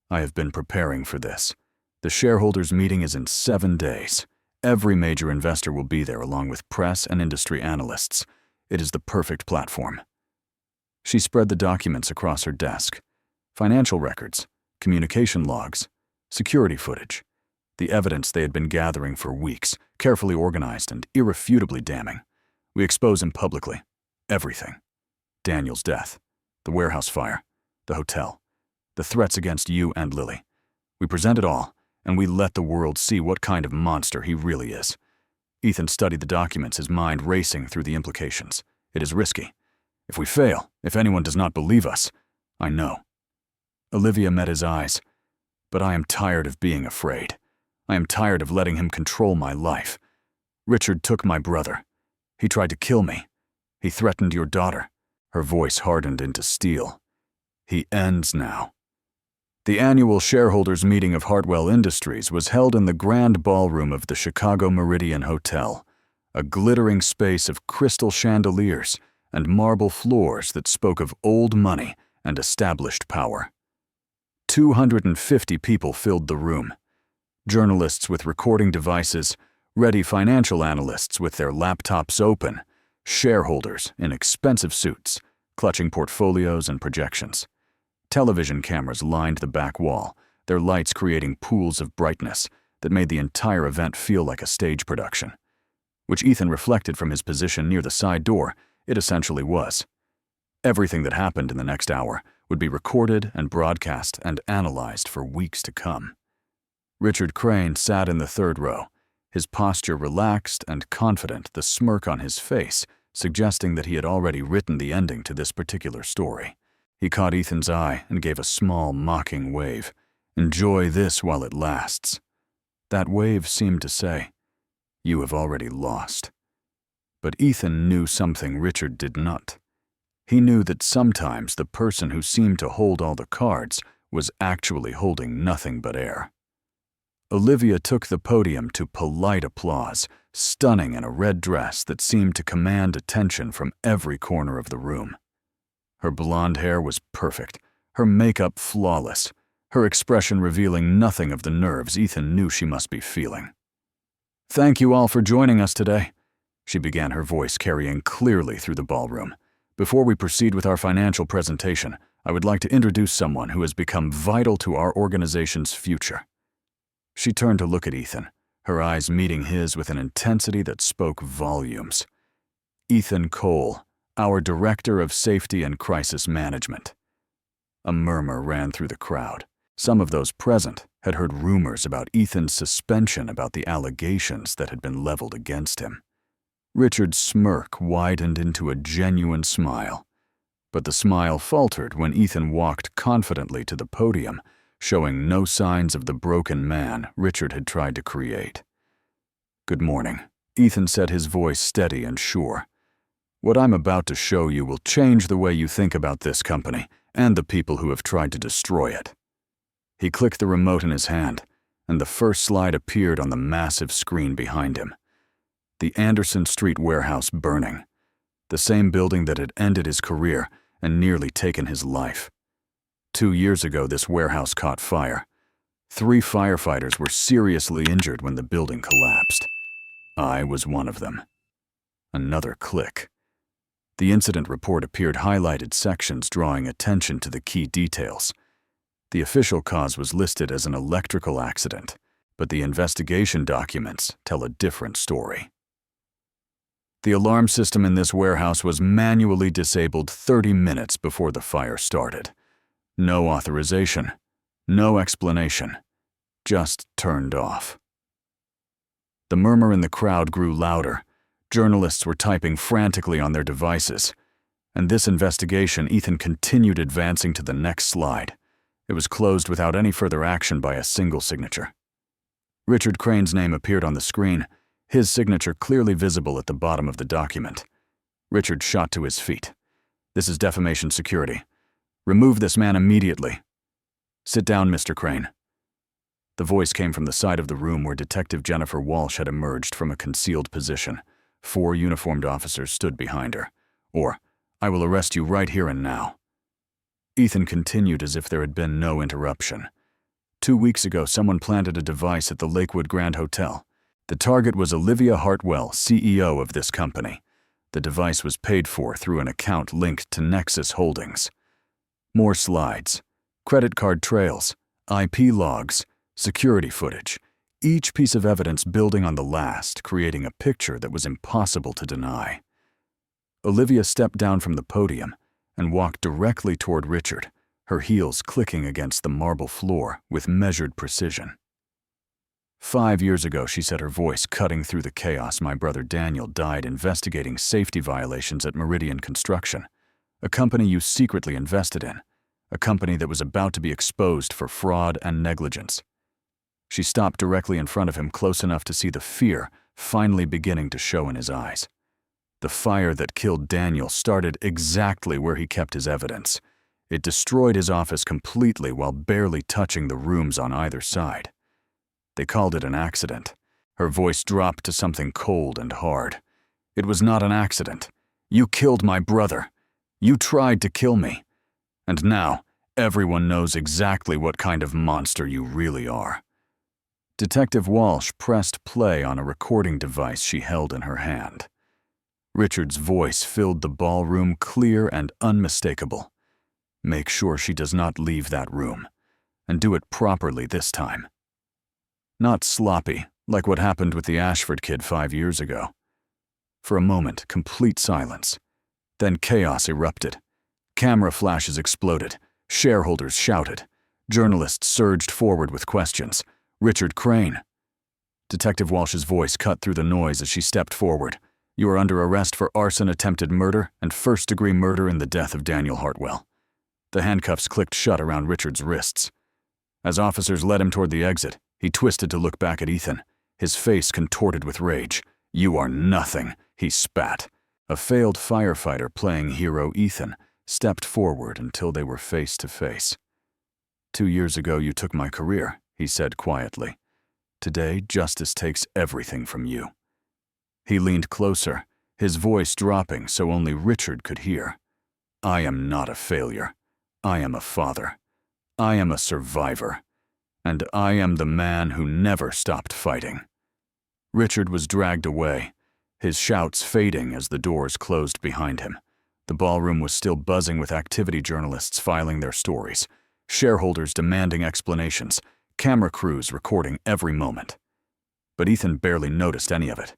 "I have been preparing for this. The shareholders' meeting is in 7 days. Every major investor will be there along with press and industry analysts. It is the perfect platform." She spread the documents across her desk. Financial records, communication logs, security footage, the evidence they had been gathering for weeks, carefully organized and irrefutably damning. "We expose him publicly. Everything. Daniel's death, the warehouse fire, the hotel, the threats against you and Lily. We present it all, and we let the world see what kind of monster he really is." Ethan studied the documents, his mind racing through the implications. "It is risky. If we fail, if anyone does not believe us, I know." Olivia met his eyes. "But I am tired of being afraid. I am tired of letting him control my life. Richard took my brother. He tried to kill me. He threatened your daughter." Her voice hardened into steel. "He ends now." The annual shareholders' meeting of Hartwell Industries was held in the grand ballroom of the Chicago Meridian Hotel, a glittering space of crystal chandeliers and marble floors that spoke of old money and established power. 250 people filled the room. Journalists with recording devices, ready financial analysts with their laptops open, shareholders in expensive suits, clutching portfolios and projections. Television cameras lined the back wall, their lights creating pools of brightness that made the entire event feel like a stage production. Which Ethan reflected from his position near the side door, it essentially was. Everything that happened in the next hour would be recorded and broadcast and analyzed for weeks to come. Richard Crane sat in the third row, his posture relaxed and confident, the smirk on his face suggesting that he had already written the ending to this particular story. He caught Ethan's eye and gave a small, mocking wave. "Enjoy this while it lasts." That wave seemed to say, "You have already lost." But Ethan knew something Richard did not. He knew that sometimes the person who seemed to hold all the cards was actually holding nothing but air. Olivia took the podium to polite applause, stunning in a red dress that seemed to command attention from every corner of the room. Her blonde hair was perfect, her makeup flawless, her expression revealing nothing of the nerves Ethan knew she must be feeling. "Thank you all for joining us today," she began, her voice carrying clearly through the ballroom. "Before we proceed with our financial presentation, I would like to introduce someone who has become vital to our organization's future." She turned to look at Ethan, her eyes meeting his with an intensity that spoke volumes. "Ethan Cole, our Director of Safety and Crisis Management." A murmur ran through the crowd. Some of those present had heard rumors about Ethan's suspension about the allegations that had been leveled against him. Richard's smirk widened into a genuine smile, but the smile faltered when Ethan walked confidently to the podium, showing no signs of the broken man Richard had tried to create. "Good morning," Ethan said, his voice steady and sure. What I'm about to show you will change the way you think about this company and the people who have tried to destroy it." He clicked the remote in his hand, and the first slide appeared on the massive screen behind him. The Anderson Street warehouse burning. The same building that had ended his career and nearly taken his life. 2 years ago, this warehouse caught fire. 3 firefighters were seriously injured when the building collapsed. I was one of them. Another click. The incident report appeared highlighted sections drawing attention to the key details. The official cause was listed as an electrical accident, but the investigation documents tell a different story. The alarm system in this warehouse was manually disabled 30 minutes before the fire started. No authorization, no explanation, just turned off. The murmur in the crowd grew louder. Journalists were typing frantically on their devices. And this investigation, Ethan continued advancing to the next slide. It was closed without any further action by a single signature. Richard Crane's name appeared on the screen, his signature clearly visible at the bottom of the document. Richard shot to his feet. "This is defamation security. Remove this man immediately." "Sit down, Mr. Crane." The voice came from the side of the room where Detective Jennifer Walsh had emerged from a concealed position. 4 uniformed officers stood behind her. "Or, I will arrest you right here and now." Ethan continued as if there had been no interruption. 2 weeks ago, someone planted a device at the Lakewood Grand Hotel. The target was Olivia Hartwell, CEO of this company. The device was paid for through an account linked to Nexus Holdings. More slides, credit card trails, IP logs, security footage, each piece of evidence building on the last, creating a picture that was impossible to deny. Olivia stepped down from the podium and walked directly toward Richard, her heels clicking against the marble floor with measured precision. 5 years ago, she said, her voice cutting through the chaos, "my brother Daniel died investigating safety violations at Meridian Construction, a company you secretly invested in, a company that was about to be exposed for fraud and negligence." She stopped directly in front of him, close enough to see the fear finally beginning to show in his eyes. The fire that killed Daniel started exactly where he kept his evidence. It destroyed his office completely while barely touching the rooms on either side. They called it an accident. Her voice dropped to something cold and hard. "It was not an accident. You killed my brother. You tried to kill me. And now, everyone knows exactly what kind of monster you really are." Detective Walsh pressed play on a recording device she held in her hand. Richard's voice filled the ballroom, clear and unmistakable. "Make sure she does not leave that room, and do it properly this time. Not sloppy, like what happened with the Ashford kid 5 years ago." For a moment, complete silence. Then chaos erupted. Camera flashes exploded. Shareholders shouted. Journalists surged forward with questions. "Richard Crane." Detective Walsh's voice cut through the noise as she stepped forward. "You are under arrest for arson, attempted murder, and first-degree murder in the death of Daniel Hartwell." The handcuffs clicked shut around Richard's wrists. As officers led him toward the exit, he twisted to look back at Ethan, his face contorted with rage. "You are nothing," he spat. A failed firefighter playing hero Ethan stepped forward until they were face to face. "2 years ago, you took my career," he said quietly. "Today, justice takes everything from you." He leaned closer, his voice dropping so only Richard could hear. "I am not a failure. I am a father. I am a survivor. And I am the man who never stopped fighting." Richard was dragged away, his shouts fading as the doors closed behind him. The ballroom was still buzzing with activity journalists filing their stories, shareholders demanding explanations, camera crews recording every moment. But Ethan barely noticed any of it.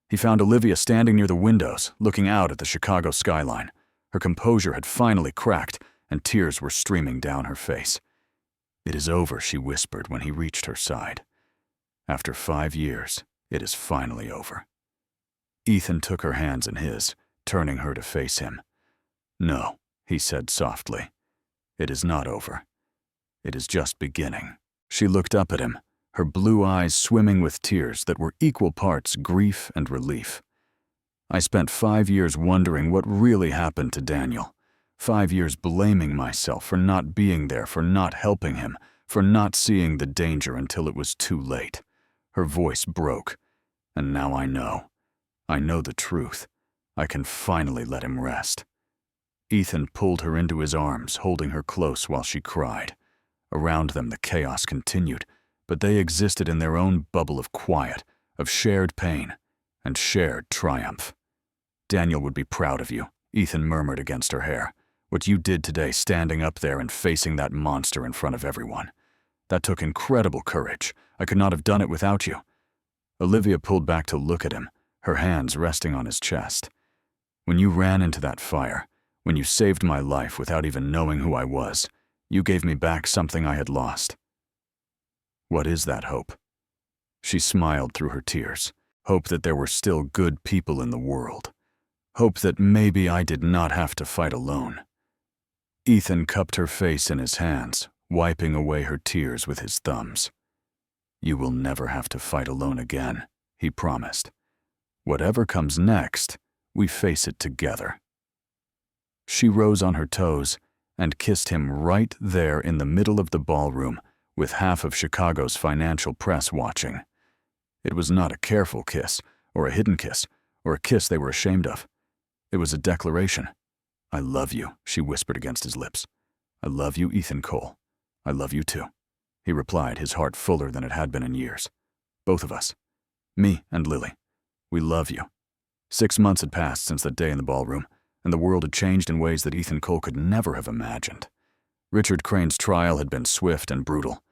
He found Olivia standing near the windows, looking out at the Chicago skyline. Her composure had finally cracked, and tears were streaming down her face. "It is over," she whispered when he reached her side. "After 5 years, it is finally over." Ethan took her hands in his, turning her to face him. "No," he said softly. "It is not over. It is just beginning." She looked up at him, her blue eyes swimming with tears that were equal parts grief and relief. I spent 5 years wondering what really happened to Daniel. 5 years blaming myself for not being there, for not helping him, for not seeing the danger until it was too late. Her voice broke. And now I know. I know the truth. I can finally let him rest. Ethan pulled her into his arms, holding her close while she cried. Around them the chaos continued, but they existed in their own bubble of quiet, of shared pain, and shared triumph. Daniel would be proud of you, Ethan murmured against her hair. What you did today, standing up there and facing that monster in front of everyone. That took incredible courage. I could not have done it without you. Olivia pulled back to look at him, her hands resting on his chest. When you ran into that fire, when you saved my life without even knowing who I was, you gave me back something I had lost. What is that hope? She smiled through her tears. Hope that there were still good people in the world. Hope that maybe I did not have to fight alone. Ethan cupped her face in his hands, wiping away her tears with his thumbs. You will never have to fight alone again, he promised. Whatever comes next, we face it together. She rose on her toes and kissed him right there in the middle of the ballroom, with half of Chicago's financial press watching. It was not a careful kiss, or a hidden kiss, or a kiss they were ashamed of. It was a declaration. I love you, she whispered against his lips. I love you, Ethan Cole. I love you too, he replied, his heart fuller than it had been in years. Both of us. Me and Lily. We love you. 6 months had passed since that day in the ballroom, and the world had changed in ways that Ethan Cole could never have imagined. Richard Crane's trial had been swift and brutal.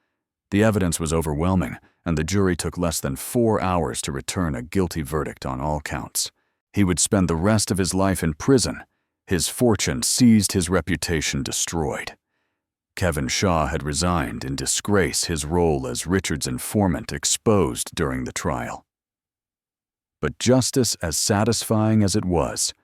The evidence was overwhelming, and the jury took less than 4 hours to return a guilty verdict on all counts. He would spend the rest of his life in prison, his fortune seized, his reputation destroyed. Kevin Shaw had resigned in disgrace, his role as Richard's informant exposed during the trial. But justice, as satisfying as it was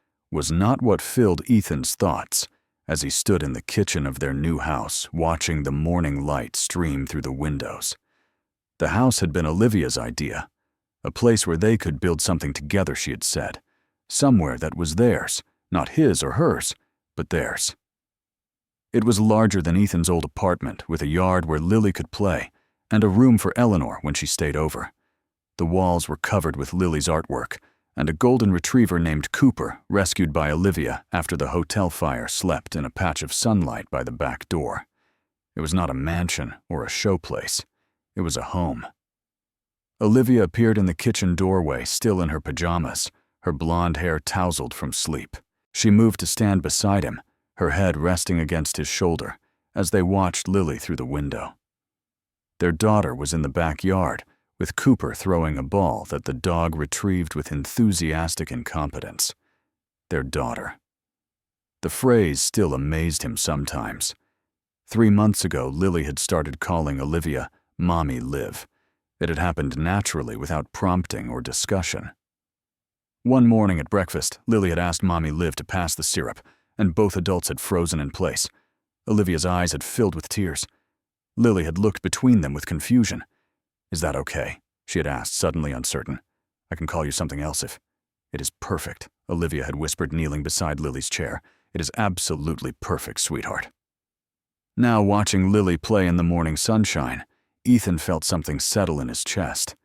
not what filled Ethan's thoughts as he stood in the kitchen of their new house, watching the morning light stream through the windows. The house had been Olivia's idea, a place where they could build something together, she had said, somewhere that was theirs, not his or hers, but theirs. It was larger than Ethan's old apartment, with a yard where Lily could play, and a room for Eleanor when she stayed over. The walls were covered with Lily's artwork, and a golden retriever named Cooper, rescued by Olivia after the hotel fire, slept in a patch of sunlight by the back door. It was not a mansion or a showplace. It was a home. Olivia appeared in the kitchen doorway, still in her pajamas, her blonde hair tousled from sleep. She moved to stand beside him, her head resting against his shoulder, as they watched Lily through the window. Their daughter was in the backyard, with Cooper throwing a ball that the dog retrieved with enthusiastic incompetence. Their daughter. The phrase still amazed him sometimes. 3 months ago, Lily had started calling Olivia Mommy Liv. It had happened naturally, without prompting or discussion. One morning at breakfast, Lily had asked Mommy Liv to pass the syrup, and both adults had frozen in place. Olivia's eyes had filled with tears. Lily had looked between them with confusion. Is that okay? She had asked, suddenly uncertain. I can call you something else if... It is perfect, Olivia had whispered, kneeling beside Lily's chair. It is absolutely perfect, sweetheart. Now, watching Lily play in the morning sunshine, Ethan felt something settle in his chest.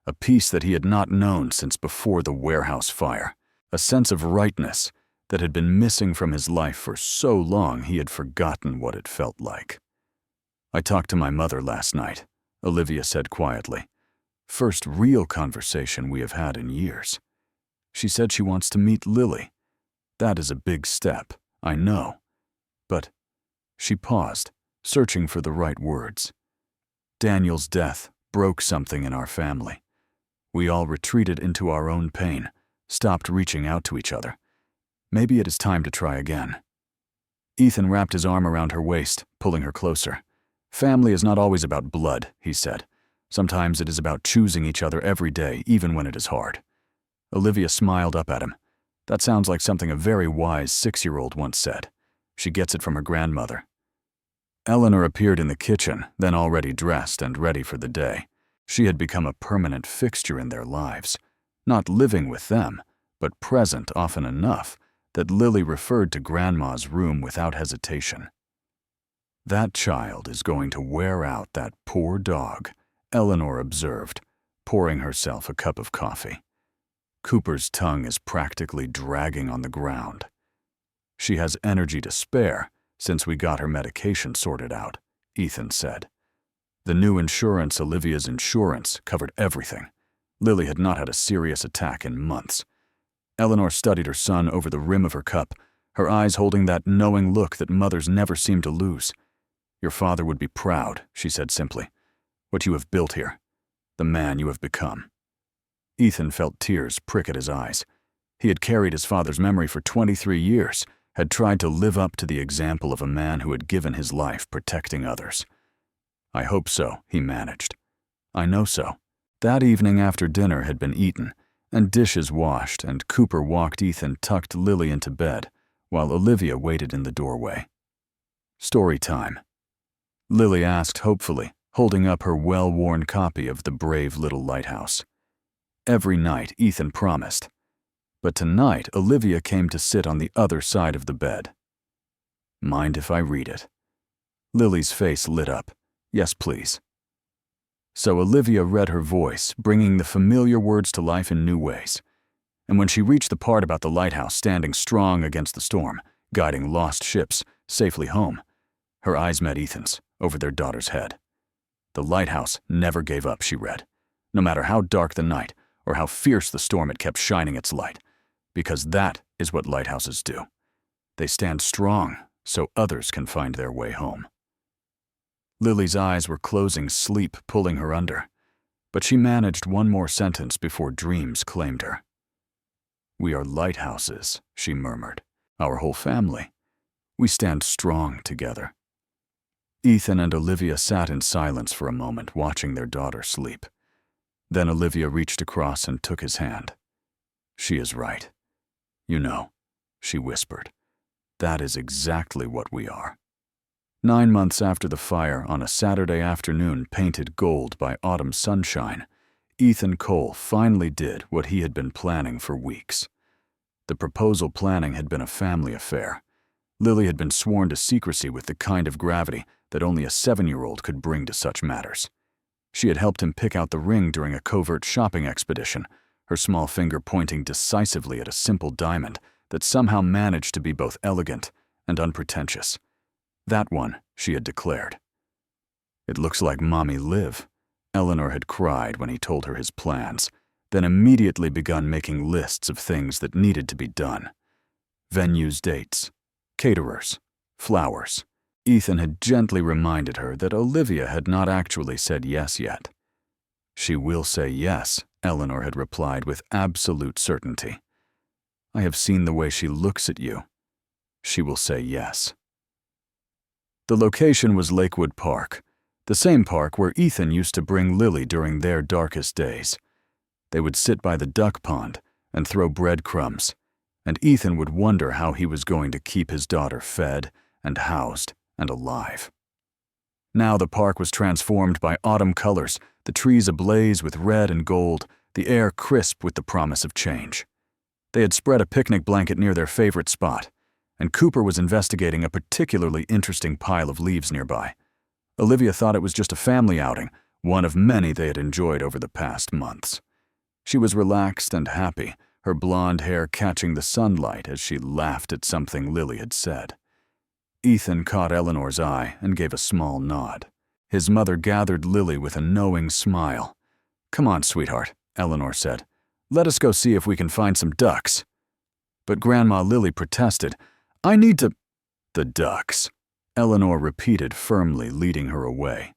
A peace that he had not known since before the warehouse fire. A sense of rightness that had been missing from his life for so long he had forgotten what it felt like. I talked to my mother last night, Olivia said quietly. First real conversation we have had in years. She said she wants to meet Lily. That is a big step, I know. But she paused, searching for the right words. Daniel's death broke something in our family. We all retreated into our own pain, stopped reaching out to each other. Maybe it is time to try again. Ethan wrapped his arm around her waist, pulling her closer. Family is not always about blood, he said. Sometimes it is about choosing each other every day, even when it is hard. Olivia smiled up at him. That sounds like something a very wise 6-year-old once said. She gets it from her grandmother. Eleanor appeared in the kitchen, then already dressed and ready for the day. She had become a permanent fixture in their lives, not living with them, but present often enough that Lily referred to Grandma's room without hesitation. "That child is going to wear out that poor dog," Eleanor observed, pouring herself a cup of coffee. "Cooper's tongue is practically dragging on the ground. She has energy to spare since we got her medication sorted out," Ethan said. The new insurance, Olivia's insurance, covered everything. Lily had not had a serious attack in months. Eleanor studied her son over the rim of her cup, her eyes holding that knowing look that mothers never seem to lose. "Your father would be proud," she said simply. "What you have built here. The man you have become." Ethan felt tears prick at his eyes. He had carried his father's memory for 23 years, had tried to live up to the example of a man who had given his life protecting others. "I hope so," he managed. "I know so." That evening after dinner had been eaten, and dishes washed, and Cooper walked Ethan tucked Lily into bed, while Olivia waited in the doorway. "Story time," Lily asked hopefully, holding up her well-worn copy of The Brave Little Lighthouse. Every night, Ethan promised. But tonight, Olivia came to sit on the other side of the bed. "Mind if I read it?" Lily's face lit up. "Yes, please." So Olivia read her voice, bringing the familiar words to life in new ways. And when she reached the part about the lighthouse standing strong against the storm, guiding lost ships safely home, her eyes met Ethan's over their daughter's head. "The lighthouse never gave up," she read, "no matter how dark the night or how fierce the storm, it kept shining its light, because that is what lighthouses do. They stand strong so others can find their way home." Lily's eyes were closing, sleep pulling her under, but she managed one more sentence before dreams claimed her. "We are lighthouses," she murmured, "our whole family. We stand strong together." Ethan and Olivia sat in silence for a moment, watching their daughter sleep. Then Olivia reached across and took his hand. "She is right. You know," she whispered, "that is exactly what we are." 9 months after the fire, on a Saturday afternoon painted gold by autumn sunshine, Ethan Cole finally did what he had been planning for weeks. The proposal planning had been a family affair. Lily had been sworn to secrecy with the kind of gravity that only a 7-year-old could bring to such matters. She had helped him pick out the ring during a covert shopping expedition, her small finger pointing decisively at a simple diamond that somehow managed to be both elegant and unpretentious. That one, she had declared. "It looks like Mommy Liv," Eleanor had cried when he told her his plans, then immediately begun making lists of things that needed to be done. Venues, dates, caterers, flowers. Ethan had gently reminded her that Olivia had not actually said yes yet. "She will say yes," Eleanor had replied with absolute certainty. "I have seen the way she looks at you. She will say yes." The location was Lakewood Park, the same park where Ethan used to bring Lily during their darkest days. They would sit by the duck pond and throw breadcrumbs, and Ethan would wonder how he was going to keep his daughter fed and housed and alive. Now the park was transformed by autumn colors, the trees ablaze with red and gold, the air crisp with the promise of change. They had spread a picnic blanket near their favorite spot, and Cooper was investigating a particularly interesting pile of leaves nearby. Olivia thought it was just a family outing, one of many they had enjoyed over the past months. She was relaxed and happy, her blonde hair catching the sunlight as she laughed at something Lily had said. Ethan caught Eleanor's eye and gave a small nod. His mother gathered Lily with a knowing smile. "Come on, sweetheart," Eleanor said. "Let us go see if we can find some ducks." But Grandma Lily protested. "I need to—" "The ducks," Eleanor repeated firmly, leading her away.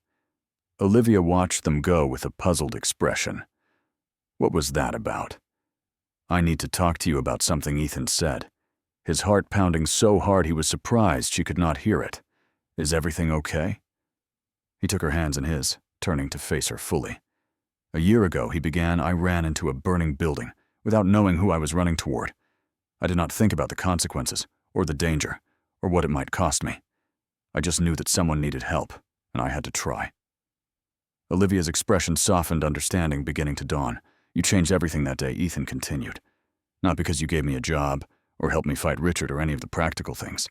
Olivia watched them go with a puzzled expression. What was that about? "I need to talk to you about something," Ethan said, his heart pounding so hard he was surprised she could not hear it. "Is everything okay?" He took her hands in his, turning to face her fully. "A year ago," he began, "I ran into a burning building, without knowing who I was running toward. I did not think about the consequences, or the danger, or what it might cost me. I just knew that someone needed help, and I had to try." Olivia's expression softened, understanding beginning to dawn. "You changed everything that day," Ethan continued. Not because you gave me a job, or helped me fight Richard or any of the practical things.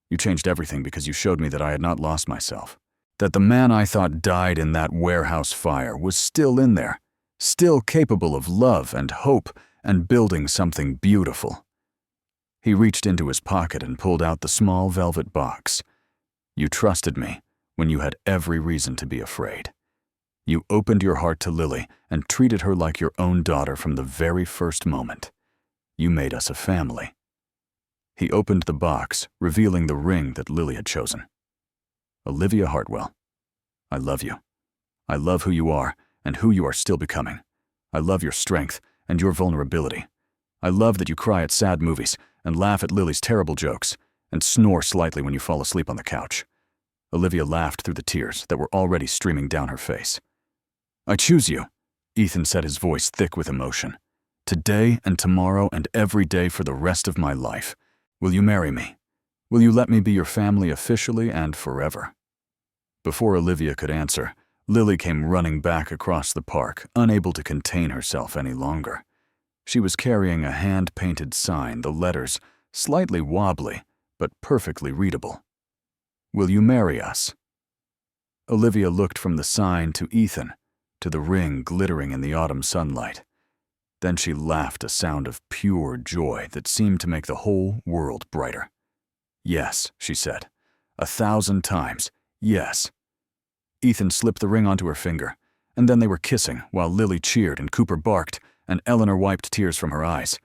You changed everything because you showed me that I had not lost myself. That the man I thought died in that warehouse fire was still in there, still capable of love and hope and building something beautiful. He reached into his pocket and pulled out the small velvet box. You trusted me when you had every reason to be afraid. You opened your heart to Lily and treated her like your own daughter from the very first moment. You made us a family. He opened the box, revealing the ring that Lily had chosen. Olivia Hartwell, I love you. I love who you are and who you are still becoming. I love your strength and your vulnerability. I love that you cry at sad movies and laugh at Lily's terrible jokes and snore slightly when you fall asleep on the couch. Olivia laughed through the tears that were already streaming down her face. I choose you, Ethan said, his voice thick with emotion. Today and tomorrow and every day for the rest of my life. Will you marry me? Will you let me be your family officially and forever? Before Olivia could answer, Lily came running back across the park, unable to contain herself any longer. She was carrying a hand-painted sign, the letters slightly wobbly, but perfectly readable. Will you marry us? Olivia looked from the sign to Ethan, to the ring glittering in the autumn sunlight. Then she laughed, a sound of pure joy that seemed to make the whole world brighter. Yes, she said. 1,000 times, yes. Ethan slipped the ring onto her finger, and then they were kissing while Lily cheered and Cooper barked and Eleanor wiped tears from her eyes.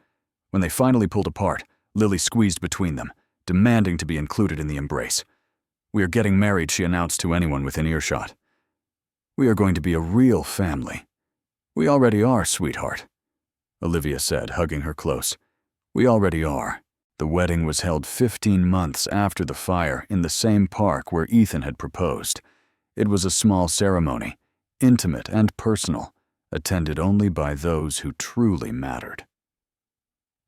When they finally pulled apart, Lily squeezed between them, demanding to be included in the embrace. We are getting married, she announced to anyone within earshot. We are going to be a real family. We already are, sweetheart, Olivia said, hugging her close. We already are. The wedding was held 15 months after the fire in the same park where Ethan had proposed. It was a small ceremony, intimate and personal, attended only by those who truly mattered.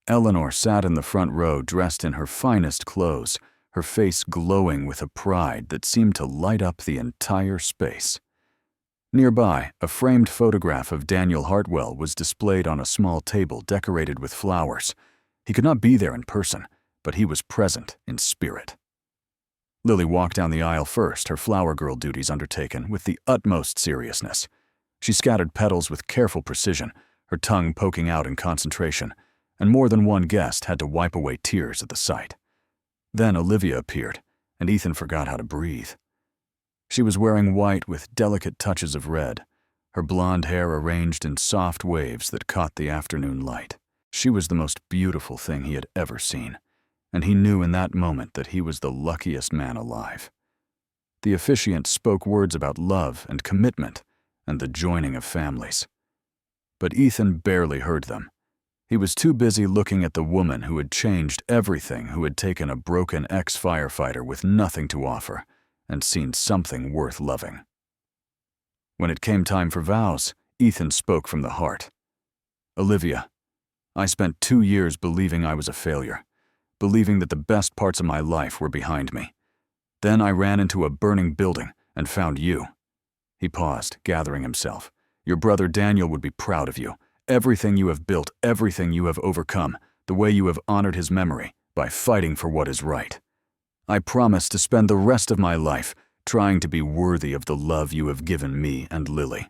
Eleanor sat in the front row dressed in her finest clothes, her face glowing with a pride that seemed to light up the entire space. Nearby, a framed photograph of Daniel Hartwell was displayed on a small table decorated with flowers. He could not be there in person, but he was present in spirit. Lily walked down the aisle first, her flower girl duties undertaken with the utmost seriousness. She scattered petals with careful precision, her tongue poking out in concentration, and more than one guest had to wipe away tears at the sight. Then Olivia appeared, and Ethan forgot how to breathe. She was wearing white with delicate touches of red, her blonde hair arranged in soft waves that caught the afternoon light. She was the most beautiful thing he had ever seen, and he knew in that moment that he was the luckiest man alive. The officiant spoke words about love and commitment and the joining of families. But Ethan barely heard them. He was too busy looking at the woman who had changed everything, who had taken a broken ex-firefighter with nothing to offer and seen something worth loving. When it came time for vows, Ethan spoke from the heart. Olivia, I spent 2 years believing I was a failure, believing that the best parts of my life were behind me. Then I ran into a burning building and found you. He paused, gathering himself. Your brother Daniel would be proud of you. Everything you have built, everything you have overcome, the way you have honored his memory by fighting for what is right. I promise to spend the rest of my life trying to be worthy of the love you have given me and Lily.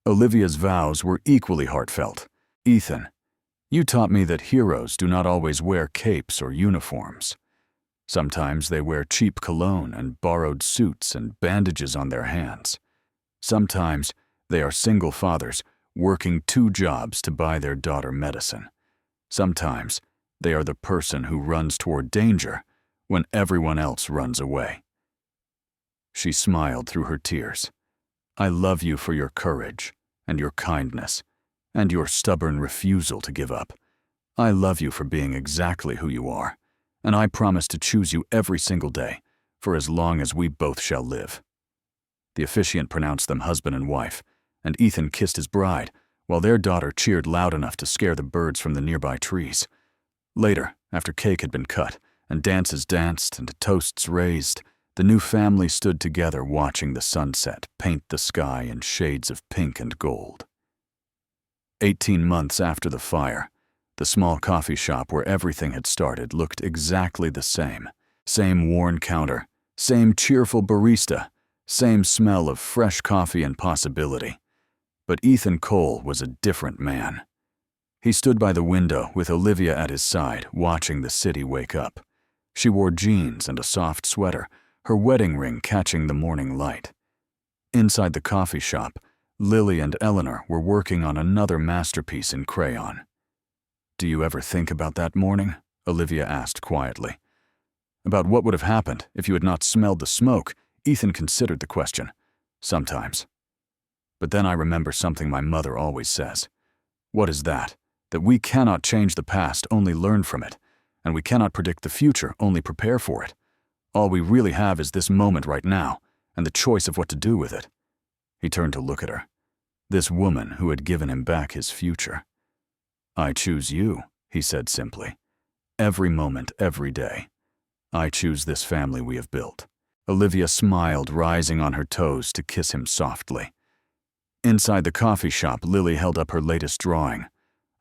Olivia's vows were equally heartfelt. Ethan, you taught me that heroes do not always wear capes or uniforms. Sometimes they wear cheap cologne and borrowed suits and bandages on their hands. Sometimes they are single fathers working 2 jobs to buy their daughter medicine. Sometimes they are the person who runs toward danger when everyone else runs away. She smiled through her tears. I love you for your courage and your kindness and your stubborn refusal to give up. I love you for being exactly who you are, and I promise to choose you every single day for as long as we both shall live. The officiant pronounced them husband and wife, and Ethan kissed his bride while their daughter cheered loud enough to scare the birds from the nearby trees. Later, after cake had been cut and dances danced and toasts raised, the new family stood together watching the sunset paint the sky in shades of pink and gold. 18 months after the fire, The small coffee shop where everything had started looked exactly the same. Same worn counter, same cheerful barista, same smell of fresh coffee and possibility. But Ethan Cole was a different man. He stood by the window with Olivia at his side, watching the city wake up. She wore jeans and a soft sweater, her wedding ring catching the morning light. Inside the coffee shop, Lily and Eleanor were working on another masterpiece in crayon. "Do you ever think about that morning?" Olivia asked quietly. About what would have happened if you had not smelled the smoke. Ethan considered the question. "Sometimes. But then I remember something my mother always says. What is that? That we cannot change the past, only learn from it. And we cannot predict the future, only prepare for it. All we really have is this moment right now, and the choice of what to do with it." He turned to look at her. This woman who had given him back his future. "I choose you," he said simply. "Every moment, every day. I choose this family we have built." Olivia smiled, rising on her toes to kiss him softly. Inside the coffee shop, Lily held up her latest drawing.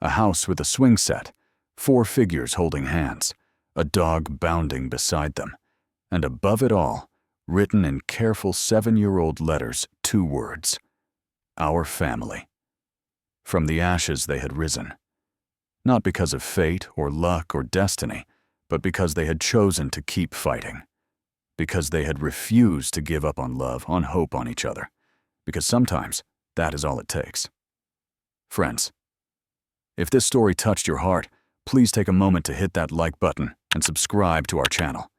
A house with a swing set, 4 figures holding hands, a dog bounding beside them, and above it all, written in careful 7-year-old letters, 2 words: "Our family." From the ashes they had risen. Not because of fate or luck or destiny, but because they had chosen to keep fighting. Because they had refused to give up on love, on hope, on each other. Because sometimes that is all it takes. Friends, if this story touched your heart, please take a moment to hit that like button and subscribe to our channel.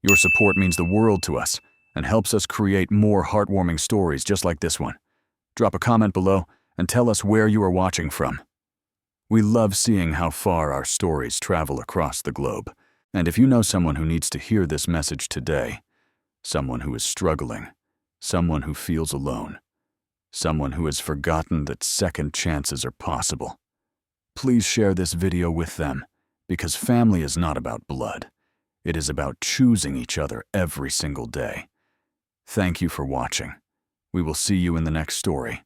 Your support means the world to us and helps us create more heartwarming stories just like this one. Drop a comment below and tell us where you are watching from. We love seeing how far our stories travel across the globe. And if you know someone who needs to hear this message today, someone who is struggling, someone who feels alone, someone who has forgotten that second chances are possible, please share this video with them, because family is not about blood. It is about choosing each other every single day. Thank you for watching. We will see you in the next story.